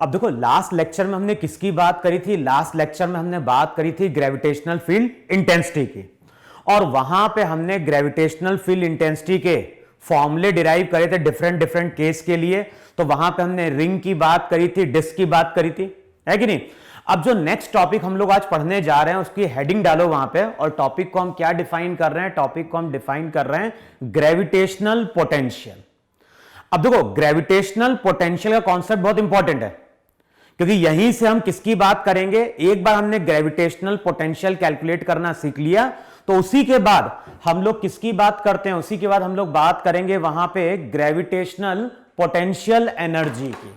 अब देखो last lecture में हमने किसकी बात करी थी? लास्ट लेक्चर में हमने बात करी थी ग्रेविटेशनल फील्ड इंटेंसिटी की, और वहां पे हमने ग्रेविटेशनल फील्ड इंटेंसिटी के फॉर्मूले डिराइव करे थे डिफरेंट डिफरेंट केस के लिए। तो वहां पे हमने रिंग की बात करी थी, डिस्क की बात करी थी, है कि नहीं? अब जो नेक्स्ट टॉपिक हम लोग आज पढ़ने जा रहे हैं उसकी हेडिंग डालो वहां पे, और टॉपिक को हम क्या डिफाइन कर रहे हैं? टॉपिक को हम डिफाइन कर रहे हैं ग्रेविटेशनल पोटेंशियल। अब देखो ग्रेविटेशनल पोटेंशियल का कॉन्सेप्ट बहुत इंपॉर्टेंट है, क्योंकि यहीं से हम किसकी बात करेंगे? एक बार हमने ग्रेविटेशनल पोटेंशियल कैलकुलेट करना सीख लिया तो उसी के बाद हम लोग किसकी बात करते हैं? उसी के बाद हम लोग बात करेंगे वहां पे ग्रेविटेशनल पोटेंशियल एनर्जी की।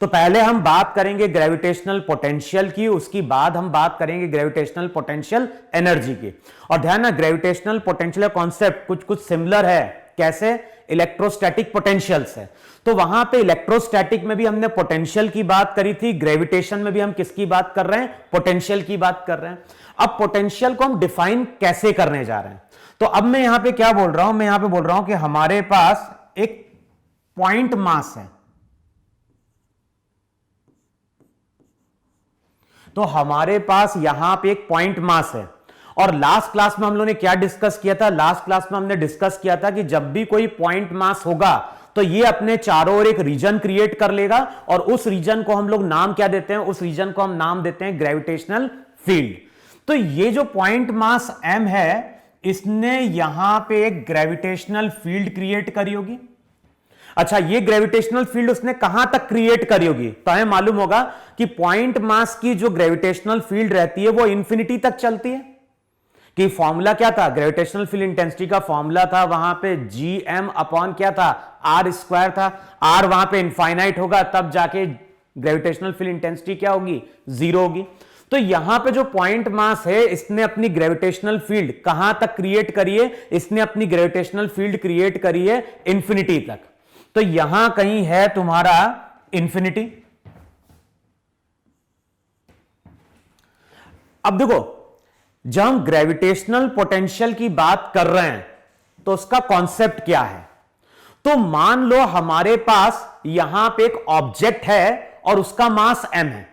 तो पहले हम बात करेंगे ग्रेविटेशनल पोटेंशियल की, उसकी बाद हम बात करेंगे ग्रेविटेशनल पोटेंशियल एनर्जी की। और ध्यान ना, ग्रेविटेशनल पोटेंशियल कॉन्सेप्ट कुछ कुछ सिमिलर है। कैसे? इलेक्ट्रोस्टैटिक पोटेंशियल से। तो वहां पे इलेक्ट्रोस्टैटिक में भी हमने पोटेंशियल की बात करी थी, ग्रेविटेशन में भी हम किसकी बात कर रहे हैं? पोटेंशियल की बात कर रहे हैं। अब पोटेंशियल को हम डिफाइन कैसे करने जा रहे हैं? तो अब मैं यहां पे क्या बोल रहा हूं? मैं यहां पे बोल रहा हूं कि हमारे पास एक पॉइंट मास है। तो हमारे पास यहां पे एक पॉइंट मास है, और लास्ट क्लास में हम लोगों ने क्या डिस्कस किया था? लास्ट क्लास में हमने डिस्कस किया था कि जब भी कोई पॉइंट मास होगा तो ये अपने चारों ओर एक रीजन क्रिएट कर लेगा, और उस रीजन को हम लोग नाम क्या देते हैं? उस रीजन को हम नाम देते हैं ग्रेविटेशनल फील्ड। तो ये जो पॉइंट मास m है, इसने यहां पे एक ग्रेविटेशनल फील्ड क्रिएट करी होगी। अच्छा, ये ग्रेविटेशनल फील्ड उसने कहां तक क्रिएट करी होगी? तो हमें मालूम होगा कि पॉइंट मास की जो ग्रेविटेशनल फील्ड रहती है वो इंफिनिटी तक चलती है। कि फॉर्मूला क्या था? ग्रेविटेशनल फील्ड इंटेंसिटी का फॉर्मूला था वहां पे gm अपॉन क्या था? r स्क्वायर था। r वहां पे इनफाइनाइट होगा तब जाके ग्रेविटेशनल फील्ड इंटेंसिटी क्या होगी? जीरो होगी। तो यहां पे जो पॉइंट मास है, इसने अपनी ग्रेविटेशनल फील्ड कहां तक क्रिएट करी है? इसने अपनी ग्रेविटेशनल फील्ड क्रिएट करी है इंफिनिटी तक। तो यहां कहीं है तुम्हारा इंफिनिटी। अब देखो, जब हम ग्रेविटेशनल पोटेंशियल की बात कर रहे हैं तो उसका कॉन्सेप्ट क्या है? तो मान लो हमारे पास यहां पे एक ऑब्जेक्ट है और उसका मास m है।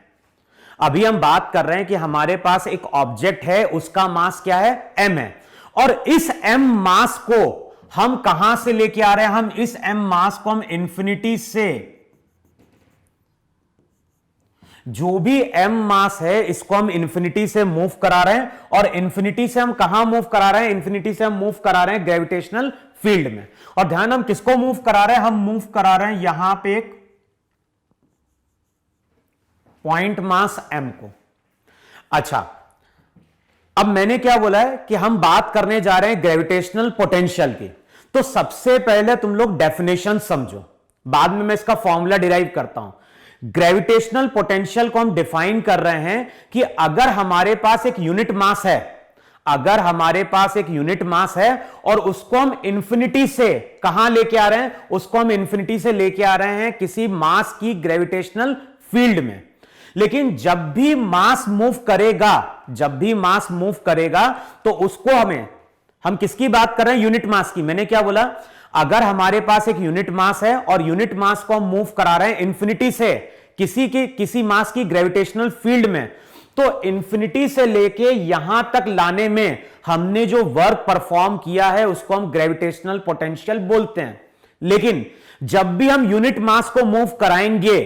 अभी हम बात कर रहे हैं कि हमारे पास एक ऑब्जेक्ट है, उसका मास क्या है? m है। और इस m मास को हम कहां से लेके आ रहे हैं? हम इस m मास को हम इंफिनिटी से, जो भी m मास है इसको हम इंफिनिटी से मूव करा रहे हैं। और इंफिनिटी से हम कहां मूव करा रहे हैं? इंफिनिटी से हम मूव करा रहे हैं ग्रेविटेशनल फील्ड में। और ध्यान, हम किसको मूव करा रहे हैं? हम मूव करा रहे हैं यहां पे एक पॉइंट मास m को। अच्छा, अब मैंने क्या बोला है कि हम बात करने जा रहे हैं ग्रेविटेशनल पोटेंशियल की। तो सबसे पहले तुम लोग डेफिनेशन समझो, बाद में मैं इसका फॉर्मूला डिराइव करता हूं। ग्रेविटेशनल पोटेंशियल को हम डिफाइन कर रहे हैं कि अगर हमारे पास एक यूनिट मास है, अगर हमारे पास एक यूनिट मास है और उसको हम इंफिनिटी से कहां लेके आ रहे हैं? उसको हम इंफिनिटी से लेके आ रहे हैं किसी मास की ग्रेविटेशनल फील्ड में। लेकिन जब भी मास मूव करेगा, जब भी मास मूव करेगा तो उसको हम किसकी बात कर रहे हैं? यूनिट मास की। मैंने क्या बोला? अगर हमारे पास एक यूनिट मास है और यूनिट मास को हम मूव करा रहे हैं इंफिनिटी से किसी मास की ग्रेविटेशनल फील्ड में, तो इंफिनिटी से लेके यहां तक लाने में हमने जो वर्क परफॉर्म किया है उसको हम ग्रेविटेशनल पोटेंशियल बोलते हैं। लेकिन जब भी हम यूनिट मास को मूव कराएंगे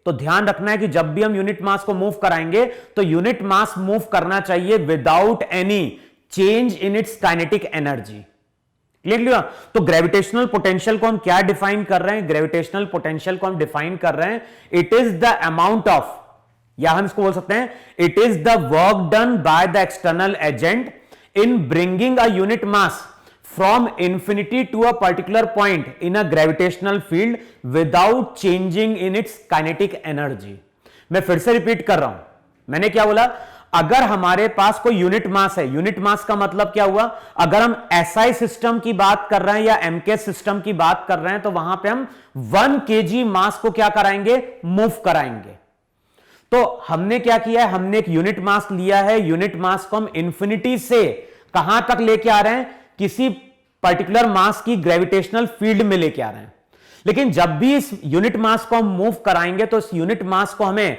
तो ध्यान रखना है कि जब भी हम यूनिट मास को मूव कराएंगे तो यूनिट मास मूव करना चाहिए without any change in its kinetic energy. Clear लिया? तो ग्रेविटेशनल पोटेंशियल को हम क्या डिफाइन कर रहे हैं? ग्रेविटेशनल पोटेंशियल को हम डिफाइन कर रहे हैं, it is the amount of, या हम इसको बोल सकते हैं it is the work done by the external agent in bringing a unit mass from infinity to a particular point in a gravitational field without changing in its kinetic energy। मैं फिर से repeat कर रहा हूं, मैंने क्या बोला? अगर हमारे पास कोई यूनिट मास है, यूनिट मास का मतलब क्या हुआ? अगर हम SI सिस्टम की बात कर रहे हैं या MK सिस्टम की बात कर रहे हैं तो वहां पे हम 1 kg मास को क्या कराएंगे? मूव कराएंगे। तो हमने क्या किया है? हमने एक यूनिट मास लिया है, यूनिट मास को हम इंफिनिटी से कहां तक लेके आ रहे हैं? किसी पर्टिकुलर मास की ग्रेविटेशनल फील्ड में लेके आ रहे हैं। लेकिन जब भी इस यूनिट मास को हम मूव कराएंगे तो इस यूनिट मास को हमें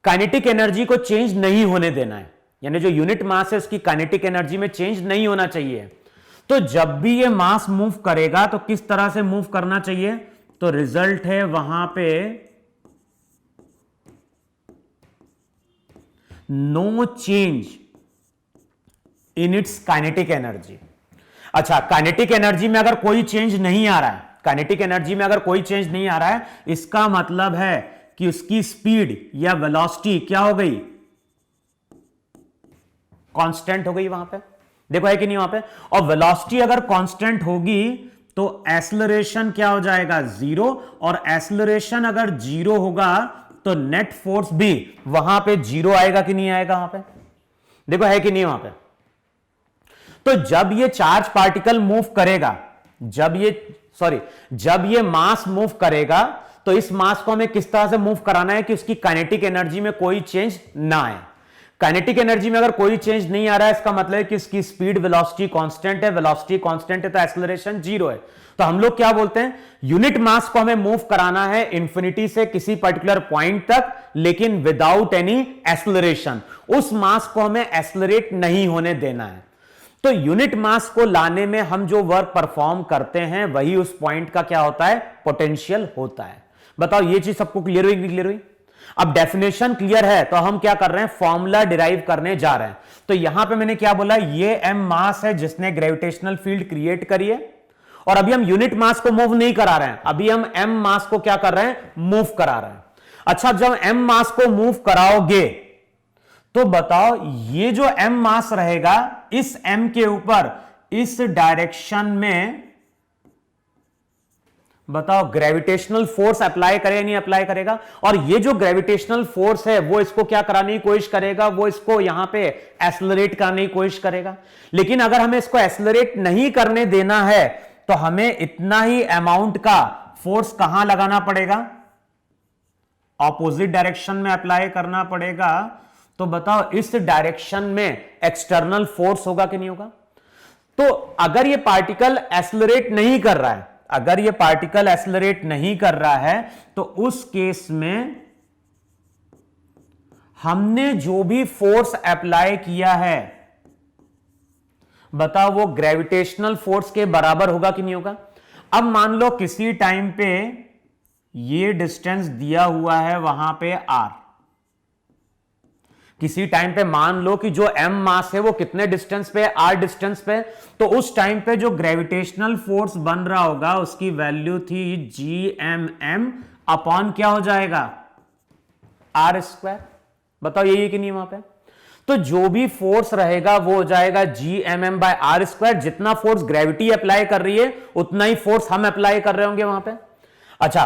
काइनेटिक एनर्जी को चेंज नहीं होने देना है, यानी जो यूनिट मास है उसकी काइनेटिक एनर्जी में चेंज नहीं होना चाहिए। तो जब भी ये मास मूव करेगा तो किस तरह से मूव करना चाहिए, तो रिजल्ट है वहां पे no change in its kinetic energy. अच्छा, काइनेटिक एनर्जी में अगर कोई चेंज नहीं आ रहा है, काइनेटिक एनर्जी में अगर कोई चेंज नहीं आ रहा है, इसका मतलब है कि उसकी स्पीड या वेलोसिटी क्या हो गई, कांस्टेंट हो गई। वहां पे देखो है कि नहीं वहां पे, और वेलोसिटी अगर कांस्टेंट होगी तो एक्सेलरेशन क्या हो जाएगा, जीरो, और एक्सेलरेशन अगर जीरो होगा तो नेट फोर्स भी वहां पे जीरो आएगा कि नहीं आएगा वहां पे, देखो है कि नहीं वहां पे। तो जब ये चार्ज पार्टिकल मूव करेगा, जब ये मास मूव करेगा तो इस मास को हमें किस तरह से मूव कराना है कि उसकी काइनेटिक एनर्जी में कोई चेंज ना आए। काइनेटिक एनर्जी में अगर कोई चेंज नहीं आ रहा है, इसका मतलब है कि इसकी स्पीड वेलोसिटी कांस्टेंट है, वेलोसिटी कांस्टेंट है तो एक्सेलरेशन जीरो है। तो हम लोग क्या बोलते हैं, यूनिट मास को हमें मूव कराना है इंफिनिटी से किसी पर्टिकुलर पॉइंट तक, लेकिन विदाउट एनी एक्सेलरेशन। उस मास को हमें एक्सेलरेट नहीं होने देना है। तो यूनिट मास को लाने में हम जो वर्क परफॉर्म करते हैं वही उस पॉइंट का क्या होता है, पोटेंशियल होता है। बताओ ये चीज सबको क्लियर हुई कि क्लियर हुई? अब डेफिनेशन क्लियर है तो हम क्या कर रहे हैं, फॉर्मूला डिराइव करने जा रहे हैं। तो यहां पे मैंने क्या बोला, ये एम मास है जिसने ग्रेविटेशनल फील्ड क्रिएट करी है, और अभी हम यूनिट मास को मूव नहीं करा रहे हैं, अभी हम एम मास को क्या कर रहे हैं, मूव करा रहे हैं। अच्छा, जब एम मास को मूव कराओगे तो बताओ ये जो एम मास रहेगा इस एम के ऊपर इस डायरेक्शन में, बताओ ग्रेविटेशनल फोर्स अप्लाई करे नहीं अप्लाई करेगा, और ये जो ग्रेविटेशनल फोर्स है वो इसको क्या कराने की कोशिश करेगा, वो इसको यहां पे एक्सेलरेट करने की कोशिश करेगा। लेकिन अगर हमें इसको एक्सेलरेट नहीं करने देना है तो हमें इतना ही अमाउंट का फोर्स कहां लगाना पड़ेगा, ऑपोजिट डायरेक्शन में अप्लाई करना पड़ेगा। तो बताओ इस डायरेक्शन में एक्सटर्नल फोर्स होगा कि नहीं होगा? तो अगर ये पार्टिकल एक्सेलरेट नहीं कर रहा है, अगर ये पार्टिकल एक्सेलरेट नहीं कर रहा है तो उस केस में हमने जो भी फोर्स अप्लाई किया है, बताओ वो ग्रेविटेशनल फोर्स के बराबर होगा कि नहीं होगा? अब मान लो किसी टाइम पे ये डिस्टेंस दिया हुआ है वहां पे r, किसी टाइम पे मान लो कि जो m मास है वो कितने डिस्टेंस पे, r डिस्टेंस पे, तो उस टाइम पे जो ग्रेविटेशनल फोर्स बन रहा होगा उसकी वैल्यू थी GMM अपॉन क्या हो जाएगा, r स्क्वायर। बताओ यही है कि नहीं वहां पे? तो जो भी फोर्स रहेगा वो हो जाएगा GMM बाय r स्क्वायर। जितना फोर्स ग्रेविटी अप्लाई कर रही है उतना ही फोर्स हम अप्लाई कर रहे होंगे वहां पे। अच्छा,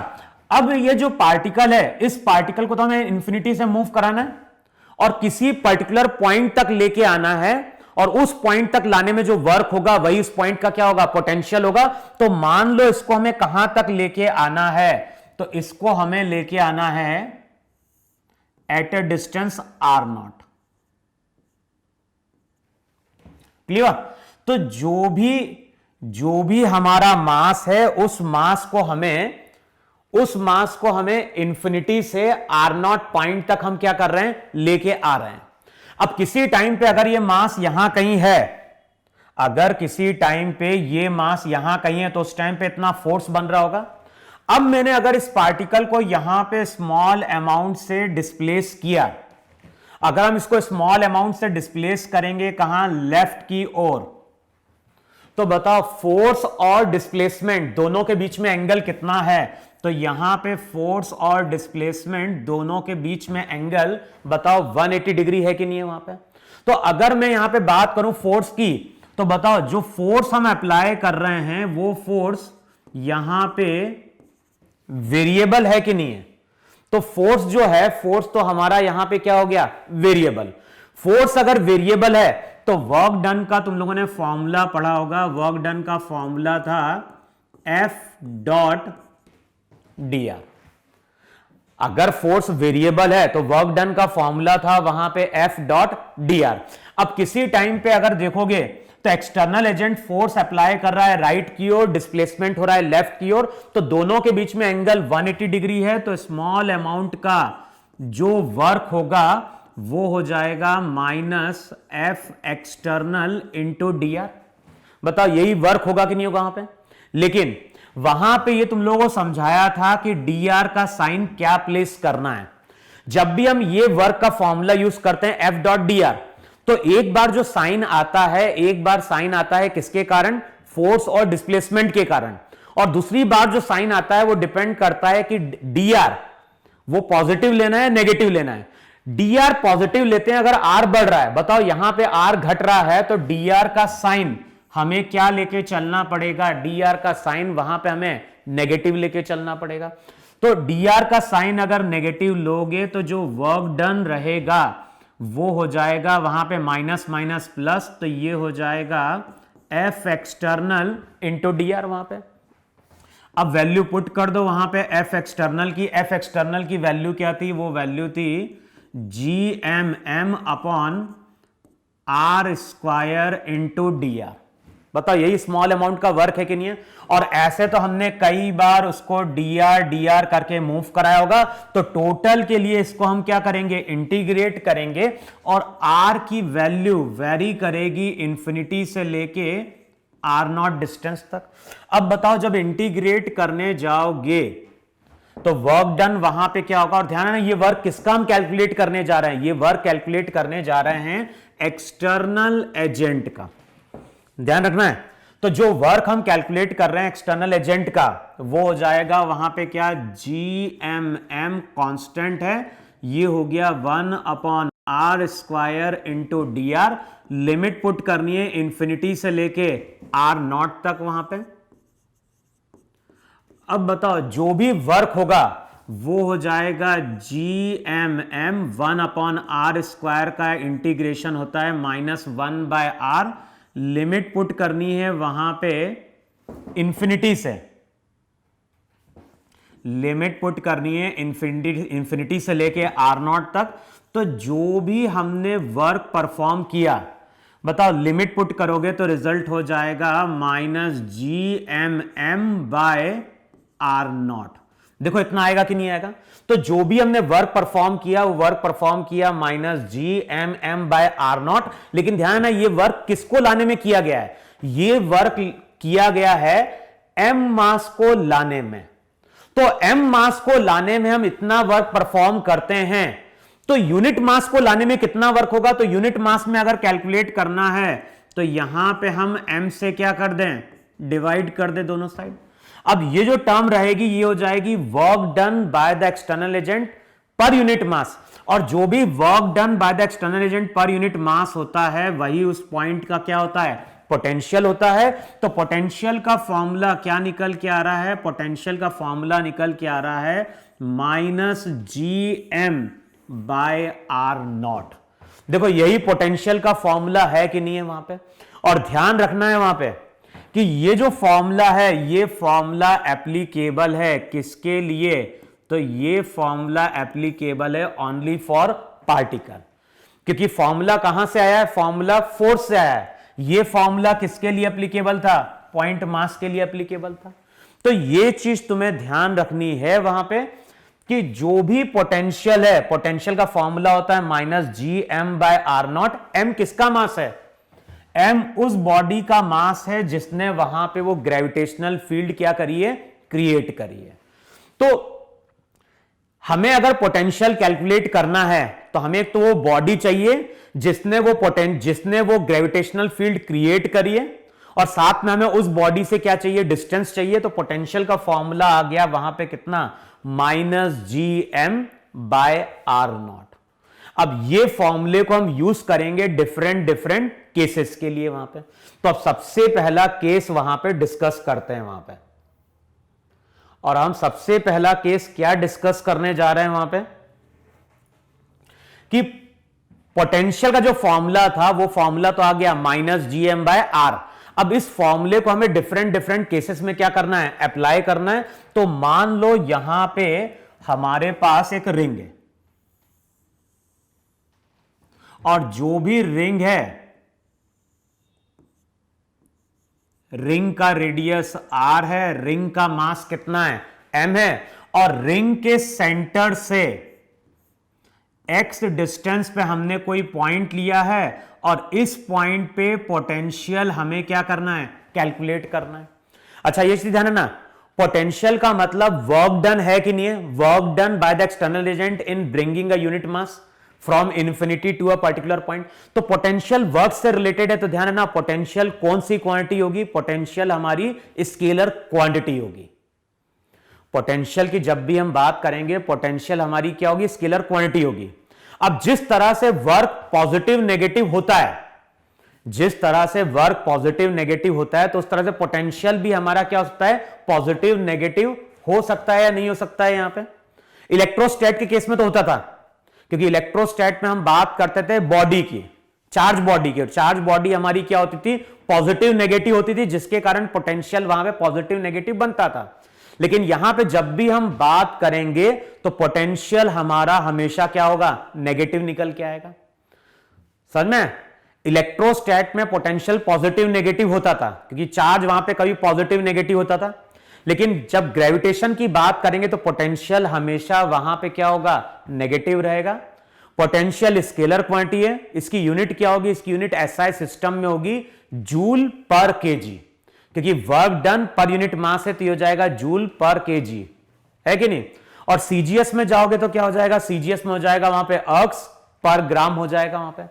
अब ये जो पार्टिकल है, इस पार्टिकल को तो हमें इंफिनिटी से मूव कराना है और किसी पर्टिकुलर पॉइंट तक लेके आना है, और उस पॉइंट तक लाने में जो वर्क होगा वही उस पॉइंट का क्या होगा, पोटेंशियल होगा। तो मान लो इसको हमें कहां तक लेके आना है, तो इसको हमें लेके आना है at a distance r0। Clear? तो जो भी हमारा मास है उस मास को हमें इंफिनिटी से r0 पॉइंट तक हम क्या कर रहे हैं, लेके आ रहे हैं। अब किसी टाइम पे अगर ये मास यहां कहीं है, अगर किसी टाइम पे ये मास यहां कहीं है तो उस टाइम पे इतना फोर्स बन रहा होगा। अब मैंने अगर इस पार्टिकल को यहां पे स्मॉल अमाउंट से डिस्प्लेस किया, अगर हम इसको स्मॉल अमाउंट से डिस्प्लेस करेंगे कहां, लेफ्ट की ओर, तो बताओ फोर्स और डिस्प्लेसमेंट दोनों के बीच में एंगल कितना है? तो यहां पे फोर्स और डिस्प्लेसमेंट दोनों के बीच में एंगल बताओ 180 डिग्री है कि नहीं है वहां पे? तो अगर मैं यहां पे बात करूं फोर्स की, तो बताओ जो फोर्स हम अप्लाई कर रहे हैं वो फोर्स यहां पे वेरिएबल है कि नहीं है? तो फोर्स जो है, फोर्स तो हमारा यहां पे क्या हो गया, वेरिएबल। फोर्स अगर वेरिएबल है तो वर्क डन का तुम लोगों ने फॉर्मूला पढ़ा होगा, वर्क डन का फॉर्मूला था F.dr। अगर फोर्स वेरिएबल है तो वर्क डन का फॉर्मूला था वहां पे F.dr। अब किसी टाइम पे अगर देखोगे तो एक्सटर्नल एजेंट फोर्स अप्लाई कर रहा है राइट की ओर, डिस्प्लेसमेंट हो रहा है लेफ्ट की ओर, तो दोनों के बीच में एंगल 180 डिग्री है, तो स्मॉल अमाउंट का जो वर्क होगा वो हो जाएगा minus F external into D R. बताओ यही वर्क होगा कि नहीं होगा वहां पे? लेकिन वहां पे ये तुम लोगों को समझाया था कि डी आर का साइन क्या प्लेस करना है। जब भी हम ये वर्क का फॉर्मूला यूज करते हैं एफ डॉट डी आर, तो एक बार जो साइन आता है, एक बार साइन आता है किसके कारण? फोर्स और डिस्प्लेसमेंट के कारण, और दूसरी बार जो साइन आता है वो डिपेंड करता है कि डी आर वो पॉजिटिव लेना है नेगेटिव लेना है। डी आर पॉजिटिव लेते हैं अगर आर बढ़ रहा है। बताओ यहां पे आर घट रहा है तो डी आर का साइन हमें क्या लेके चलना पड़ेगा? डी आर का साइन वहां पे हमें नेगेटिव लेके चलना पड़ेगा। तो डी आर का साइन अगर नेगेटिव लोगे तो जो वर्क डन रहेगा वो हो जाएगा वहां पे माइनस माइनस प्लस, तो ये हो जाएगा F external into D R वहां पे। अब वैल्यू पुट कर दो वहां पे एफ एक्सटर्नल की। एफ एक्सटर्नल की वैल्यू क्या थी? वो वैल्यू थी G M M upon R square into D R. बताओ यही स्मॉल अमाउंट का वर्क है कि नहीं है? और ऐसे तो हमने कई बार उसको डी आर करके मूव कराया होगा। तो टोटल के लिए इसको हम क्या करेंगे? इंटीग्रेट करेंगे, और आर की वैल्यू वेरी करेगी इंफिनिटी से लेके आर नॉट डिस्टेंस तक। अब बताओ जब इंटीग्रेट करने जाओगे तो वर्क डन वहां पे क्या होगा? और ध्यान है ना, ये वर्क किसका हम कैलकुलेट करने जा रहे हैं? ये वर्क कैलकुलेट करने जा रहे हैं एक्सटर्नल एजेंट का। ध्यान रखना है। तो जो वर्क हम कैलकुलेट कर रहे हैं एक्सटर्नल एजेंट का, वो हो जाएगा वहां पे क्या? जी एम एम कॉन्स्टेंट है, ये हो गया 1 upon R square into D R. Limit put करनी है इंफिनिटी से लेके आर नॉट तक वहां पे। अब बताओ जो भी वर्क होगा वो हो जाएगा G M M 1 upon R square का इंटीग्रेशन होता है minus 1 by R. Limit put करनी है वहां पे इंफिनिटी से, लिमिट पुट करनी है इंफिनिटी से लेके आर नॉट तक। तो जो भी हमने वर्क परफॉर्म किया, बताओ लिमिट पुट करोगे तो रिजल्ट हो जाएगा minus G M M by R naught. देखो इतना आएगा कि नहीं आएगा? तो जो भी हमने वर्क परफॉर्म किया वो वर्क परफॉर्म किया minus G M M by R naught. लेकिन ध्यान है ये वर्क किसको लाने में किया गया है? ये वर्क किया गया है एम मास को लाने में। तो एम मास को लाने में हम इतना वर्क परफॉर्म करते हैं, तो यूनिट मास को लाने में कितना वर्क होगा? तो यूनिट मास में अगर कैलकुलेट करना है तो यहां पे हम एम से क्या कर दें? डिवाइड कर दे दोनों साइड। अब ये जो टर्म रहेगी ये हो जाएगी work done by the external agent per unit mass, और जो भी work done by the external agent per unit mass होता है वही उस पॉइंट का क्या होता है? पोटेंशियल होता है। तो पोटेंशियल का फॉर्मूला क्या निकल के आ रहा है? पोटेंशियल का फॉर्मूला निकल के आ रहा है minus G M by R naught. देखो यही पोटेंशियल का फॉर्मूला है कि नहीं है वहां पे? और ध्यान रखना है वहां पे कि ये जो फॉर्मूला है ये फॉर्मूला एप्लीकेबल है किसके लिए? तो ये फॉर्मूला एप्लीकेबल है ओनली फॉर पार्टिकल, क्योंकि फॉर्मूला कहां से आया है? फॉर्मूला फोर्स से आया है। ये फॉर्मूला किसके लिए एप्लीकेबल था? पॉइंट मास के लिए एप्लीकेबल था। तो ये चीज तुम्हें ध्यान रखनी है वहां पे कि जो भी पोटेंशियल है, पोटेंशियल का फॉर्मूला होता है minus G M by R naught. M किसका मास है? एम उस बॉडी का मास है जिसने वहां पे वो ग्रेविटेशनल फील्ड क्या करी है? क्रिएट करी है। तो हमें अगर पोटेंशियल कैलकुलेट करना है तो हमें तो वो बॉडी चाहिए जिसने वो ग्रेविटेशनल फील्ड क्रिएट करी है, और साथ में हमें उस बॉडी से क्या चाहिए? डिस्टेंस चाहिए। तो पोटेंशियल का फॉर्मूला आ गया वहां पे कितना? Minus G M by R naught. अब ये फॉर्मूले को हम यूज करेंगे डिफरेंट केसेस के लिए वहां पे। तो अब सबसे पहला केस वहां पे डिस्कस करते हैं वहां पे, और हम सबसे पहला केस क्या डिस्कस करने जा रहे हैं वहां पे कि पोटेंशियल का जो फॉर्मूला था वो फॉर्मूला तो आ गया minus G M by R. अब इस फॉर्मूले को हमें डिफरेंट केसेस में क्या करना है? अप्लाई करना है। तो मान लो यहां पे हमारे पास एक रिंग है, और जो भी रिंग है रिंग का रेडियस r है, रिंग का मास कितना है, m है, और रिंग के सेंटर से x डिस्टेंस पे हमने कोई पॉइंट लिया है और इस पॉइंट पे पोटेंशियल हमें क्या करना है, कैलकुलेट करना है। अच्छा ये चीज ध्यान है ना, पोटेंशियल का मतलब वर्क डन है कि नहीं है, work done by the external agent in bringing a unit mass from infinity to a particular point. तो पोटेंशियल वर्क से रिलेटेड है, तो ध्यान है ना, पोटेंशियल कौन सी क्वांटिटी होगी, पोटेंशियल हमारी स्केलर क्वांटिटी होगी। पोटेंशियल की जब भी हम बात करेंगे, पोटेंशियल हमारी क्या होगी, स्केलर क्वांटिटी होगी। अब जिस तरह से वर्क पॉजिटिव नेगेटिव होता है, जिस तरह से वर्क पॉजिटिव नेगेटिव होता है, तो उस तरह से पोटेंशियल भी हमारा क्या हो सकता है, पॉजिटिव नेगेटिव हो सकता है या नहीं हो सकता है। यहां पे इलेक्ट्रोस्टैट के केस में तो होता था, क्योंकि इलेक्ट्रोस्टैट में हम बात करते थे बॉडी की, चार्ज बॉडी की, चार्ज बॉडी हमारी क्या होती थी, पॉजिटिव नेगेटिव होती थी, जिसके कारण पोटेंशियल वहां पे पॉजिटिव नेगेटिव बनता था। लेकिन यहां पे जब भी हम बात करेंगे तो पोटेंशियल हमारा हमेशा क्या होगा, नेगेटिव निकल के आएगा। समझ में, इलेक्ट्रोस्टैट में पोटेंशियल पॉजिटिव नेगेटिव होता था, क्योंकि चार्ज वहां पे कभी पॉजिटिव नेगेटिव होता था। लेकिन जब ग्रेविटेशन की बात करेंगे तो पोटेंशियल हमेशा वहां पे क्या होगा, नेगेटिव रहेगा। पोटेंशियल स्केलर क्वांटिटी है, इसकी यूनिट क्या होगी, इसकी यूनिट एसआई सिस्टम में होगी जूल पर केजी, क्योंकि work done per unit mass है तो ये हो जाएगा जूल पर केजी, है कि नहीं। और सीजीएस में जाओगे तो क्या हो जाएगा, सीजीएस में हो जाएगा वहां पे अर्क्स पर ग्राम हो जाएगा वहां पे।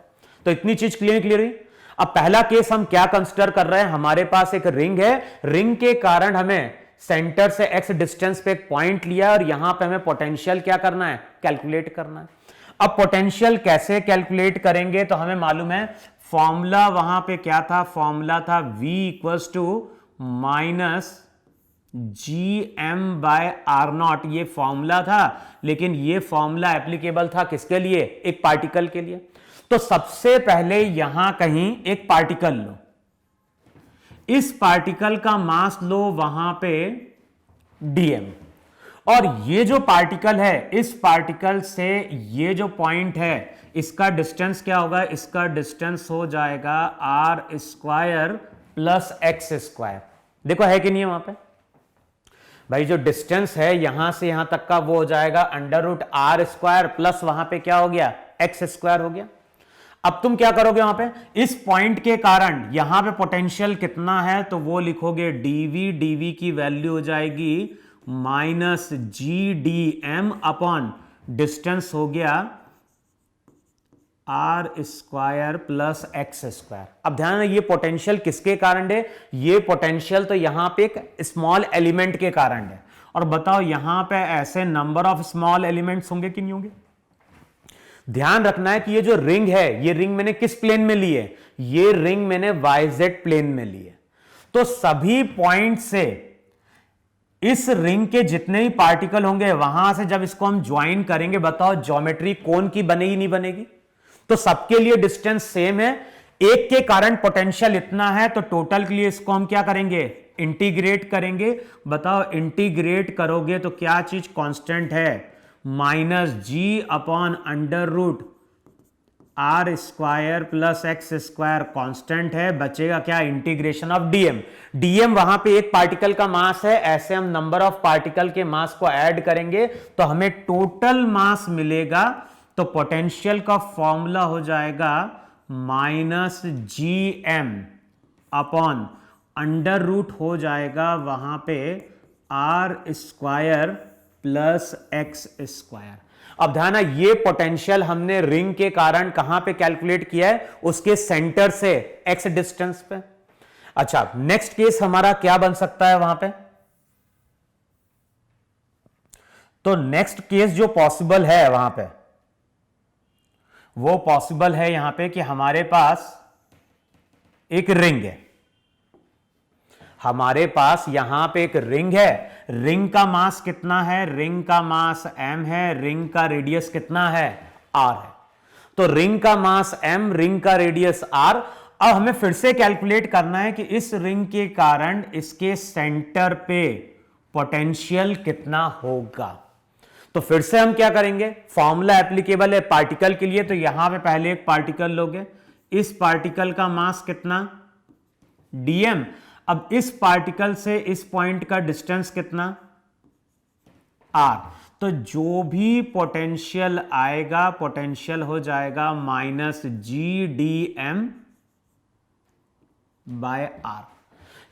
तो इतनी चीज क्लियर हुई। अब पहला केस हम क्या कंसिडर कर रहे हैं, हमारे पास एक रिंग है, रिंग के कारण हमें सेंटर से एक्स डिस्टेंस पे एक पॉइंट लिया और यहां पे हमें पोटेंशियल क्या करना है, कैलकुलेट करना है। अब पोटेंशियल कैसे कैलकुलेट करेंगे, तो हमें मालूम है फॉर्मूला वहां पे क्या था, फॉर्मूला था v equals to minus GM/R0, ये फॉर्मूला था। लेकिन ये फॉर्मूला एप्लीकेबल था किसके लिए, एक पार्टिकल के लिए। तो सबसे पहले यहां कहीं एक पार्टिकल लो, इस पार्टिकल का मास लो वहां पे dm, और ये जो पार्टिकल है, इस पार्टिकल से ये जो पॉइंट है, इसका डिस्टेंस क्या होगा, इसका डिस्टेंस हो जाएगा r square plus X square. देखो है कि नहीं है वहां पे भाई, जो डिस्टेंस है यहां से यहां तक का वो हो जाएगा under root R square plus वहां पे क्या हो गया, एक्स स्क्वायर हो गया। अब तुम क्या करोगे, वहां पे इस पॉइंट के कारण यहां पे पोटेंशियल कितना है, तो वो लिखोगे डीवी, डीवी की वैल्यू हो जाएगी माइनस GDM अपॉन डिस्टेंस हो गया R square plus X square. अब ध्यान है ये पोटेंशियल किसके कारण है, ये पोटेंशियल तो यहां पे एक स्मॉल एलिमेंट के कारण है। और बताओ यहां पे ऐसे नंबर ऑफ स्मॉल एलिमेंट्स होंगे कि नहीं होंगे। ध्यान रखना है कि ये जो रिंग है, ये रिंग मैंने किस प्लेन में ली है, ये रिंग मैंने YZ प्लेन में ली है। तो सभी पॉइंट से इस रिंग के जितने ही पार्टिकल होंगे वहां से जब इसको हम ज्वाइन करेंगे, बताओ ज्योमेट्री कौन की बनेगी, नहीं बनेगी। तो सबके लिए डिस्टेंस सेम है, एक के कारण पोटेंशियल इतना है, तो टोटल के लिए इसको हम क्या करेंगे, इंटीग्रेट करेंगे। बताओ इंटीग्रेट करोगे तो क्या चीज कांस्टेंट है, minus G upon under root R square plus X square constant है, बचेगा क्या, इंटीग्रेशन ऑफ dm। dm वहां पे एक पार्टिकल का मास है, ऐसे हम नंबर ऑफ पार्टिकल के मास को ऐड करेंगे तो हमें टोटल मास मिलेगा। तो पोटेंशियल का फॉर्मूला हो जाएगा minus GM upon under root हो जाएगा वहां पे R square plus X square. अब ध्यान है ये पोटेंशियल हमने रिंग के कारण कहां पे कैलकुलेट किया है, उसके सेंटर से एक्स डिस्टेंस पे। अच्छा नेक्स्ट केस हमारा क्या बन सकता है वहां पे, तो नेक्स्ट केस जो पॉसिबल है वहां पे, वो पॉसिबल है यहां पे कि हमारे पास एक रिंग है, हमारे पास यहां पे एक रिंग है, रिंग का मास कितना है, रिंग का मास m है, रिंग का रेडियस कितना है, r है। तो रिंग का मास m, रिंग का रेडियस r। अब हमें फिर से कैलकुलेट करना है कि इस रिंग के कारण इसके सेंटर पे पोटेंशियल कितना होगा। तो फिर से हम क्या करेंगे, फॉर्मूला एप्लीकेबल है पार्टिकल के लिए, तो यहां पे पहले एक पार्टिकल लोगे, इस पार्टिकल का मास कितना, dm। अब इस पार्टिकल से इस पॉइंट का डिस्टेंस कितना, r। तो जो भी पोटेंशियल आएगा, पोटेंशियल हो जाएगा माइनस GdM बाय r।